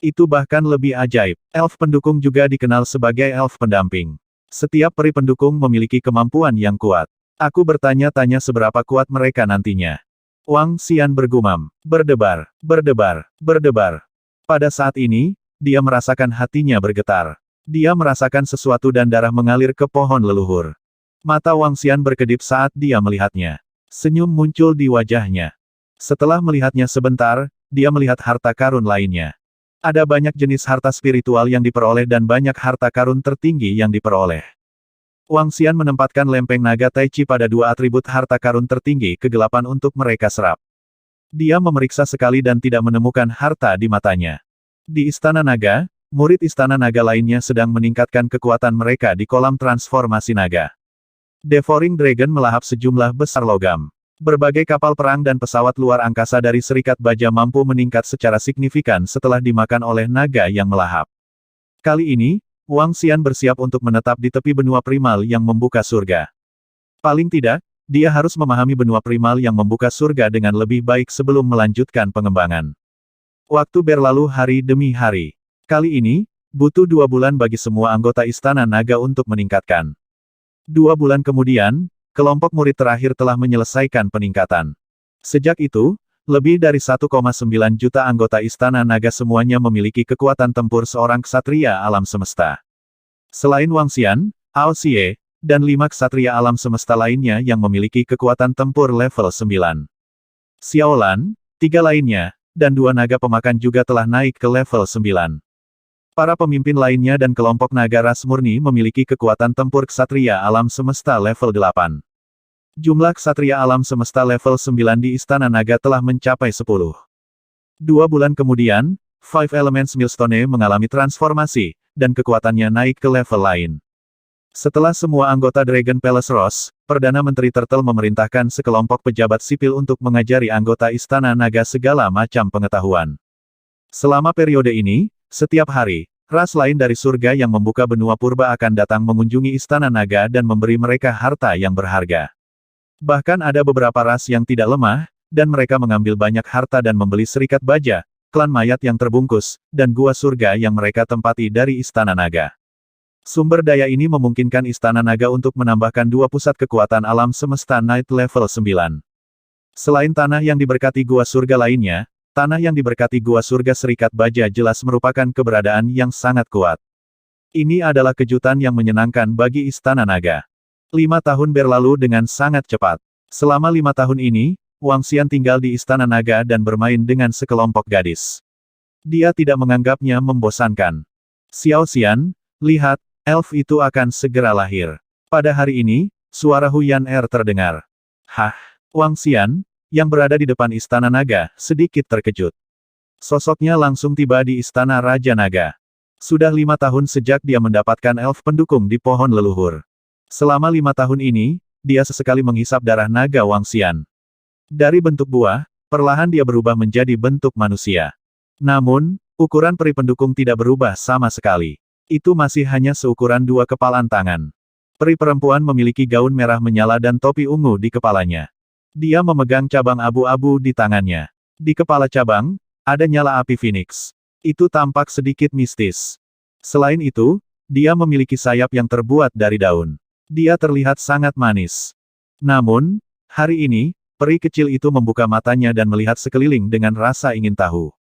Itu bahkan lebih ajaib. Elf pendukung juga dikenal sebagai elf pendamping. Setiap peri pendukung memiliki kemampuan yang kuat. Aku bertanya-tanya seberapa kuat mereka nantinya. Wang Xian bergumam. Berdebar, berdebar, berdebar. Pada saat ini, dia merasakan hatinya bergetar. Dia merasakan sesuatu dan darah mengalir ke pohon leluhur. Mata Wang Xian berkedip saat dia melihatnya. Senyum muncul di wajahnya. Setelah melihatnya sebentar, dia melihat harta karun lainnya. Ada banyak jenis harta spiritual yang diperoleh dan banyak harta karun tertinggi yang diperoleh. Wang Xian menempatkan lempeng naga Tai Chi pada dua atribut harta karun tertinggi kegelapan untuk mereka serap. Dia memeriksa sekali dan tidak menemukan harta di matanya. Di Istana Naga, murid Istana Naga lainnya sedang meningkatkan kekuatan mereka di kolam transformasi naga. Devouring Dragon melahap sejumlah besar logam. Berbagai kapal perang dan pesawat luar angkasa dari Serikat Baja mampu meningkat secara signifikan setelah dimakan oleh naga yang melahap. Kali ini, Wang Xian bersiap untuk menetap di tepi benua primal yang membuka surga. Paling tidak, dia harus memahami benua primal yang membuka surga dengan lebih baik sebelum melanjutkan pengembangan. Waktu berlalu hari demi hari. Kali ini, butuh 2 bulan bagi semua anggota Istana Naga untuk meningkatkan. 2 bulan kemudian, kelompok murid terakhir telah menyelesaikan peningkatan. Sejak itu, lebih dari 1,9 juta anggota Istana Naga semuanya memiliki kekuatan tempur seorang ksatria alam semesta. Selain Wang Xian, Ao Xie, dan 5 ksatria alam semesta lainnya yang memiliki kekuatan tempur level 9. Xiaolan, 3 lainnya, dan 2 naga pemakan juga telah naik ke level 9. Para pemimpin lainnya dan kelompok naga ras murni memiliki kekuatan tempur ksatria alam semesta level 8. Jumlah ksatria alam semesta level 9 di Istana Naga telah mencapai 10. 2 bulan kemudian, Five Elements Millstone mengalami transformasi, dan kekuatannya naik ke level lain. Setelah semua anggota Dragon Palace Rose, Perdana Menteri Turtle memerintahkan sekelompok pejabat sipil untuk mengajari anggota Istana Naga segala macam pengetahuan. Selama periode ini, setiap hari, ras lain dari surga yang membuka benua purba akan datang mengunjungi Istana Naga dan memberi mereka harta yang berharga. Bahkan ada beberapa ras yang tidak lemah, dan mereka mengambil banyak harta dan membeli Serikat Baja, klan mayat yang terbungkus, dan gua surga yang mereka tempati dari Istana Naga. Sumber daya ini memungkinkan Istana Naga untuk menambahkan 2 pusat kekuatan alam semesta Night level 9. Selain tanah yang diberkati gua surga lainnya, tanah yang diberkati gua surga Serikat Baja jelas merupakan keberadaan yang sangat kuat. Ini adalah kejutan yang menyenangkan bagi Istana Naga. 5 tahun berlalu dengan sangat cepat. Selama 5 tahun ini, Wang Xian tinggal di Istana Naga dan bermain dengan sekelompok gadis. Dia tidak menganggapnya membosankan. Xiao Xian, lihat, elf itu akan segera lahir. Pada hari ini, suara Huyan Er terdengar. Hah? Wang Xian, yang berada di depan Istana Naga, sedikit terkejut. Sosoknya langsung tiba di Istana Raja Naga. Sudah 5 tahun sejak dia mendapatkan elf pendukung di pohon leluhur. Selama 5 tahun ini, dia sesekali menghisap darah naga Wang Xian. Dari bentuk buah, perlahan dia berubah menjadi bentuk manusia. Namun, ukuran peri pendukung tidak berubah sama sekali. Itu masih hanya seukuran 2 kepalan tangan. Peri perempuan memiliki gaun merah menyala dan topi ungu di kepalanya. Dia memegang cabang abu-abu di tangannya. Di kepala cabang, ada nyala api Phoenix. Itu tampak sedikit mistis. Selain itu, dia memiliki sayap yang terbuat dari daun. Dia terlihat sangat manis. Namun, hari ini, peri kecil itu membuka matanya dan melihat sekeliling dengan rasa ingin tahu.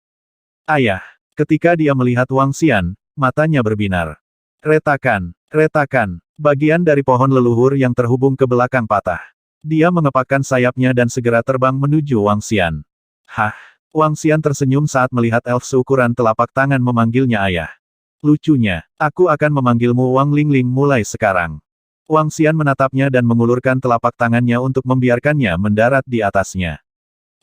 Ayah, ketika dia melihat Wang Xian, matanya berbinar. Retakan, retakan, bagian dari pohon leluhur yang terhubung ke belakang patah. Dia mengepakkan sayapnya dan segera terbang menuju Wang Xian. Hah? Wang Xian tersenyum saat melihat elf seukuran telapak tangan memanggilnya ayah. Lucunya, aku akan memanggilmu Wang Lingling mulai sekarang. Wang Xian menatapnya dan mengulurkan telapak tangannya untuk membiarkannya mendarat di atasnya.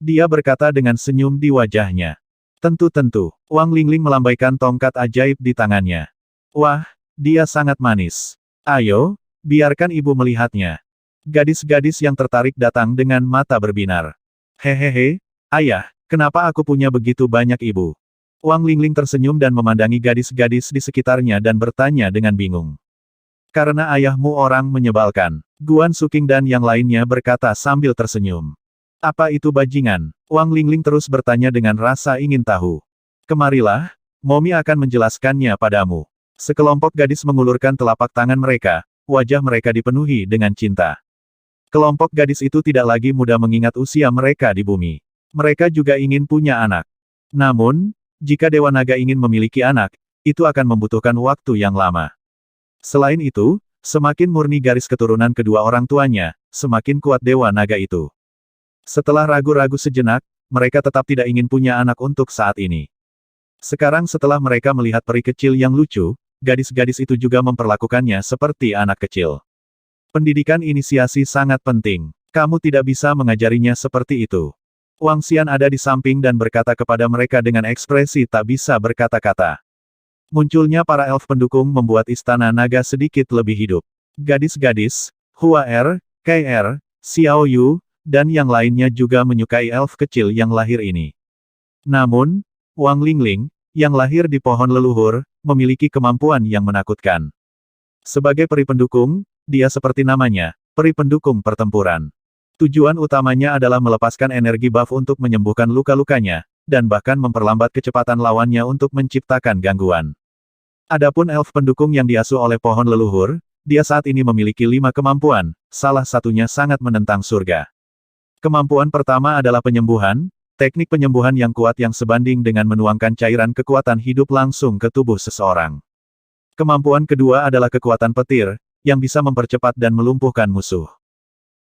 Dia berkata dengan senyum di wajahnya. Tentu-tentu, Wang Lingling melambaikan tongkat ajaib di tangannya. Wah, dia sangat manis. Ayo, biarkan ibu melihatnya. Gadis-gadis yang tertarik datang dengan mata berbinar. Hehehe, ayah. Kenapa aku punya begitu banyak ibu? Wang Lingling tersenyum dan memandangi gadis-gadis di sekitarnya dan bertanya dengan bingung. Karena ayahmu orang menyebalkan. Guan Suking dan yang lainnya berkata sambil tersenyum. Apa itu bajingan? Wang Lingling terus bertanya dengan rasa ingin tahu. Kemarilah, Momi akan menjelaskannya padamu. Sekelompok gadis mengulurkan telapak tangan mereka, wajah mereka dipenuhi dengan cinta. Kelompok gadis itu tidak lagi mudah mengingat usia mereka di bumi. Mereka juga ingin punya anak. Namun, jika Dewa Naga ingin memiliki anak, itu akan membutuhkan waktu yang lama. Selain itu, semakin murni garis keturunan kedua orang tuanya, semakin kuat Dewa Naga itu. Setelah ragu-ragu sejenak, mereka tetap tidak ingin punya anak untuk saat ini. Sekarang setelah mereka melihat peri kecil yang lucu, gadis-gadis itu juga memperlakukannya seperti anak kecil. Pendidikan inisiasi sangat penting. Kamu tidak bisa mengajarinya seperti itu. Wang Xian ada di samping dan berkata kepada mereka dengan ekspresi tak bisa berkata-kata. Munculnya para elf pendukung membuat Istana Naga sedikit lebih hidup. Gadis-gadis, Hua Er, Kai Er, Xiao Yu, dan yang lainnya juga menyukai elf kecil yang lahir ini. Namun, Wang Lingling, yang lahir di pohon leluhur, memiliki kemampuan yang menakutkan. Sebagai peri pendukung, dia seperti namanya, peri pendukung pertempuran. Tujuan utamanya adalah melepaskan energi buff untuk menyembuhkan luka-lukanya, dan bahkan memperlambat kecepatan lawannya untuk menciptakan gangguan. Adapun elf pendukung yang diasuh oleh pohon leluhur, dia saat ini memiliki 5 kemampuan, salah satunya sangat menentang surga. Kemampuan pertama adalah penyembuhan, teknik penyembuhan yang kuat yang sebanding dengan menuangkan cairan kekuatan hidup langsung ke tubuh seseorang. Kemampuan kedua adalah kekuatan petir, yang bisa mempercepat dan melumpuhkan musuh.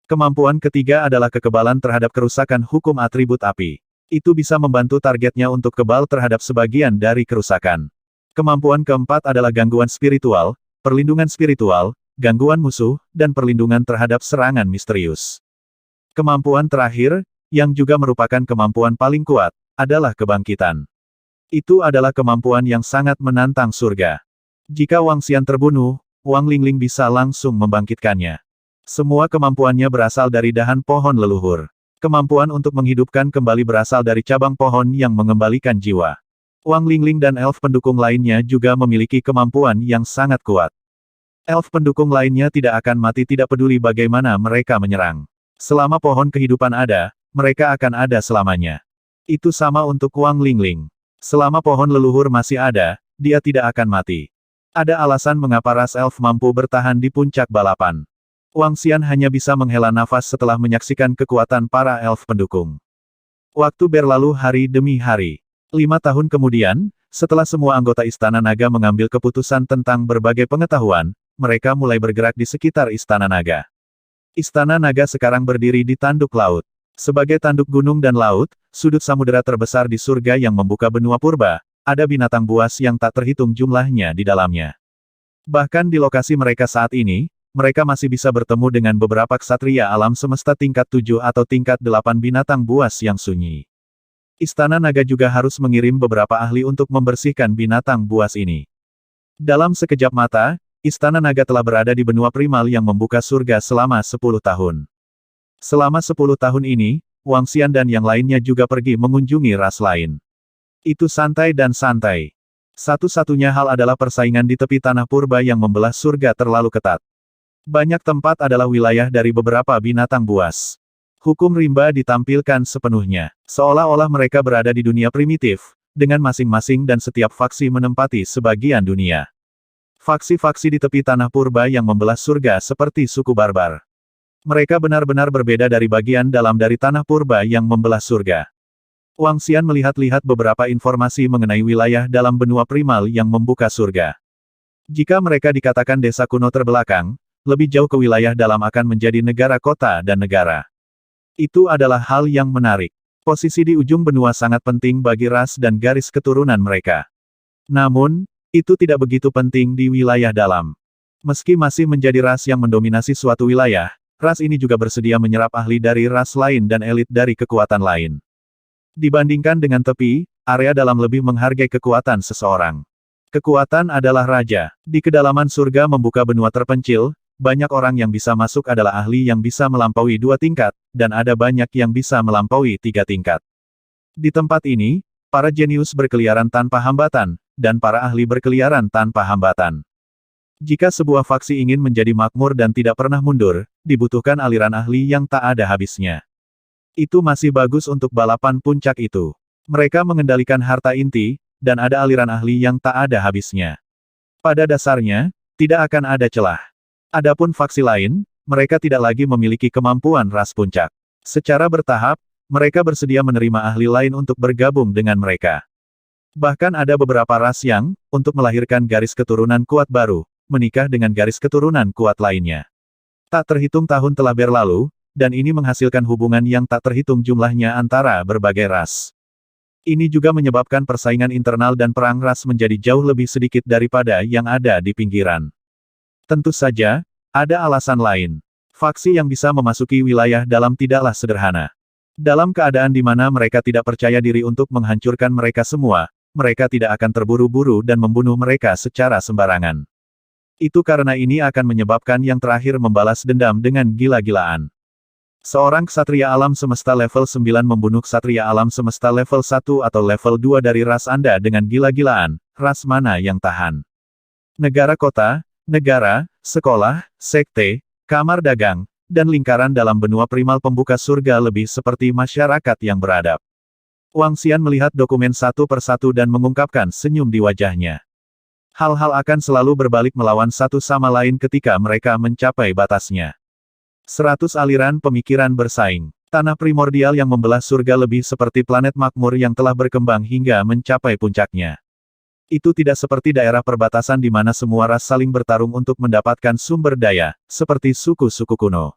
Kemampuan ketiga adalah kekebalan terhadap kerusakan hukum atribut api. Itu bisa membantu targetnya untuk kebal terhadap sebagian dari kerusakan. Kemampuan keempat adalah gangguan spiritual, perlindungan spiritual, gangguan musuh, dan perlindungan terhadap serangan misterius. Kemampuan terakhir, yang juga merupakan kemampuan paling kuat, adalah kebangkitan. Itu adalah kemampuan yang sangat menantang surga. Jika Wang Xian terbunuh, Wang Lingling bisa langsung membangkitkannya. Semua kemampuannya berasal dari dahan pohon leluhur. Kemampuan untuk menghidupkan kembali berasal dari cabang pohon yang mengembalikan jiwa. Wang Lingling dan elf pendukung lainnya juga memiliki kemampuan yang sangat kuat. Elf pendukung lainnya tidak akan mati tidak peduli bagaimana mereka menyerang. Selama pohon kehidupan ada, mereka akan ada selamanya. Itu sama untuk Wang Lingling. Selama pohon leluhur masih ada, dia tidak akan mati. Ada alasan mengapa ras elf mampu bertahan di puncak balapan. Wang Xian hanya bisa menghela nafas setelah menyaksikan kekuatan para elf pendukung. Waktu berlalu hari demi hari. 5 tahun kemudian, Setelah semua anggota Istana Naga mengambil keputusan tentang berbagai pengetahuan, mereka mulai bergerak di sekitar Istana Naga. Istana Naga sekarang berdiri di tanduk laut. Sebagai tanduk gunung dan laut, sudut samudera terbesar di surga yang membuka benua purba, ada binatang buas yang tak terhitung jumlahnya di dalamnya. Bahkan di lokasi mereka saat ini, mereka masih bisa bertemu dengan beberapa ksatria alam semesta tingkat 7 atau tingkat 8 binatang buas yang sunyi. Istana Naga juga harus mengirim beberapa ahli untuk membersihkan binatang buas ini. Dalam sekejap mata, Istana Naga telah berada di benua primal yang membuka surga selama 10 tahun. Selama 10 tahun ini, Wang Xian dan yang lainnya juga pergi mengunjungi ras lain. Itu santai dan santai. Satu-satunya hal adalah persaingan di tepi tanah purba yang membelah surga terlalu ketat. Banyak tempat adalah wilayah dari beberapa binatang buas. Hukum rimba ditampilkan sepenuhnya, seolah-olah mereka berada di dunia primitif, dengan masing-masing dan setiap faksi menempati sebagian dunia. Faksi-faksi di tepi tanah purba yang membelah surga seperti suku barbar. Mereka benar-benar berbeda dari bagian dalam dari tanah purba yang membelah surga. Wang Xian melihat-lihat beberapa informasi mengenai wilayah dalam benua primal yang membuka surga. Jika mereka dikatakan desa kuno terbelakang, lebih jauh ke wilayah dalam akan menjadi negara kota dan negara. Itu adalah hal yang menarik. Posisi di ujung benua sangat penting bagi ras dan garis keturunan mereka. Namun, itu tidak begitu penting di wilayah dalam. Meski masih menjadi ras yang mendominasi suatu wilayah, ras ini juga bersedia menyerap ahli dari ras lain dan elit dari kekuatan lain. Dibandingkan dengan tepi, area dalam lebih menghargai kekuatan seseorang. Kekuatan adalah raja. Di kedalaman surga membuka benua terpencil, banyak orang yang bisa masuk adalah ahli yang bisa melampaui 2 tingkat, dan ada banyak yang bisa melampaui 3 tingkat. Di tempat ini, para jenius berkeliaran tanpa hambatan, dan para ahli berkeliaran tanpa hambatan. Jika sebuah faksi ingin menjadi makmur dan tidak pernah mundur, dibutuhkan aliran ahli yang tak ada habisnya. Itu masih bagus untuk balapan puncak itu. Mereka mengendalikan harta inti, dan ada aliran ahli yang tak ada habisnya. Pada dasarnya, tidak akan ada celah. Adapun faksi lain, mereka tidak lagi memiliki kemampuan ras puncak. Secara bertahap, mereka bersedia menerima ahli lain untuk bergabung dengan mereka. Bahkan ada beberapa ras yang, untuk melahirkan garis keturunan kuat baru, menikah dengan garis keturunan kuat lainnya. Tak terhitung tahun telah berlalu, dan ini menghasilkan hubungan yang tak terhitung jumlahnya antara berbagai ras. Ini juga menyebabkan persaingan internal dan perang ras menjadi jauh lebih sedikit daripada yang ada di pinggiran. Tentu saja, ada alasan lain. Faksi yang bisa memasuki wilayah dalam tidaklah sederhana. Dalam keadaan di mana mereka tidak percaya diri untuk menghancurkan mereka semua, mereka tidak akan terburu-buru dan membunuh mereka secara sembarangan. Itu karena ini akan menyebabkan yang terakhir membalas dendam dengan gila-gilaan. Seorang ksatria alam semesta level 9 membunuh ksatria alam semesta level 1 atau level 2 dari ras Anda dengan gila-gilaan, ras mana yang tahan? Negara kota, negara, sekolah, sekte, kamar dagang, dan lingkaran dalam benua primal pembuka surga lebih seperti masyarakat yang beradab. Wang Xian melihat dokumen satu persatu dan mengungkapkan senyum di wajahnya. Hal-hal akan selalu berbalik melawan satu sama lain ketika mereka mencapai batasnya. 100 aliran pemikiran bersaing. Tanah primordial yang membelah surga lebih seperti planet makmur yang telah berkembang hingga mencapai puncaknya. Itu tidak seperti daerah perbatasan di mana semua ras saling bertarung untuk mendapatkan sumber daya, seperti suku-suku kuno.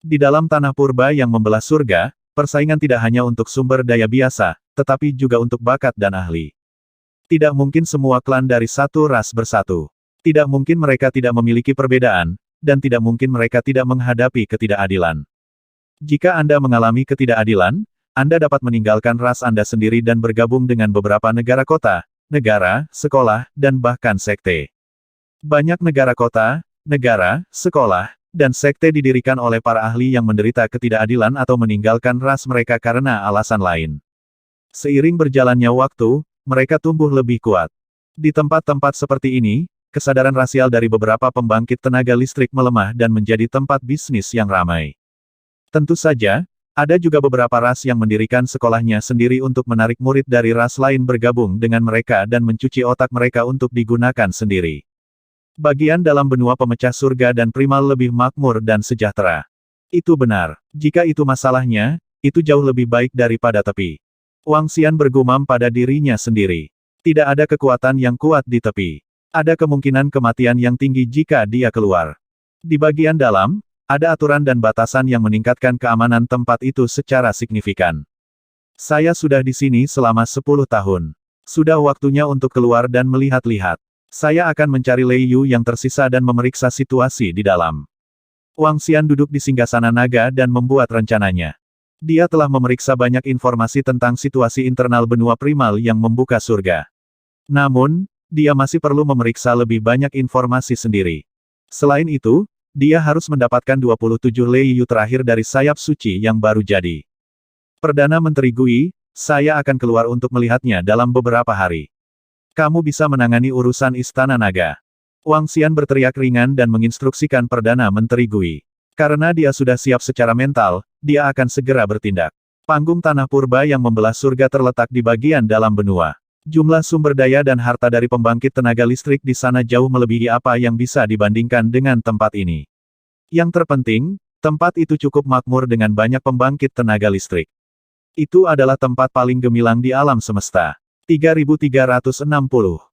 Di dalam tanah purba yang membelah surga, persaingan tidak hanya untuk sumber daya biasa, tetapi juga untuk bakat dan ahli. Tidak mungkin semua klan dari satu ras bersatu. Tidak mungkin mereka tidak memiliki perbedaan, dan tidak mungkin mereka tidak menghadapi ketidakadilan. Jika Anda mengalami ketidakadilan, Anda dapat meninggalkan ras Anda sendiri dan bergabung dengan beberapa negara kota, negara, sekolah, dan bahkan sekte. Banyak negara kota, negara, sekolah, dan sekte didirikan oleh para ahli yang menderita ketidakadilan atau meninggalkan ras mereka karena alasan lain. Seiring berjalannya waktu, mereka tumbuh lebih kuat. Di tempat-tempat seperti ini, kesadaran rasial dari beberapa pembangkit tenaga listrik melemah dan menjadi tempat bisnis yang ramai. Tentu saja, ada juga beberapa ras yang mendirikan sekolahnya sendiri untuk menarik murid dari ras lain bergabung dengan mereka dan mencuci otak mereka untuk digunakan sendiri. Bagian dalam benua pemecah surga dan primal lebih makmur dan sejahtera. Itu benar. Jika itu masalahnya, itu jauh lebih baik daripada tepi. Wang Xian bergumam pada dirinya sendiri. Tidak ada kekuatan yang kuat di tepi. Ada kemungkinan kematian yang tinggi jika dia keluar. Di bagian dalam, ada aturan dan batasan yang meningkatkan keamanan tempat itu secara signifikan. Saya sudah di sini selama 10 tahun. Sudah waktunya untuk keluar dan melihat-lihat. Saya akan mencari Lei Yu yang tersisa dan memeriksa situasi di dalam. Wang Xian duduk di singgasana naga dan membuat rencananya. Dia telah memeriksa banyak informasi tentang situasi internal benua primal yang membuka surga. Namun, dia masih perlu memeriksa lebih banyak informasi sendiri. Selain itu, dia harus mendapatkan 27 Lei Yu terakhir dari sayap suci yang baru jadi. Perdana Menteri Gui, saya akan keluar untuk melihatnya dalam beberapa hari. Kamu bisa menangani urusan Istana Naga. Wang Xian berteriak ringan dan menginstruksikan Perdana Menteri Gui. Karena dia sudah siap secara mental, dia akan segera bertindak. Panggung tanah purba yang membelah surga terletak di bagian dalam benua. Jumlah sumber daya dan harta dari pembangkit tenaga listrik di sana jauh melebihi apa yang bisa dibandingkan dengan tempat ini. Yang terpenting, tempat itu cukup makmur dengan banyak pembangkit tenaga listrik. Itu adalah tempat paling gemilang di alam semesta. 3360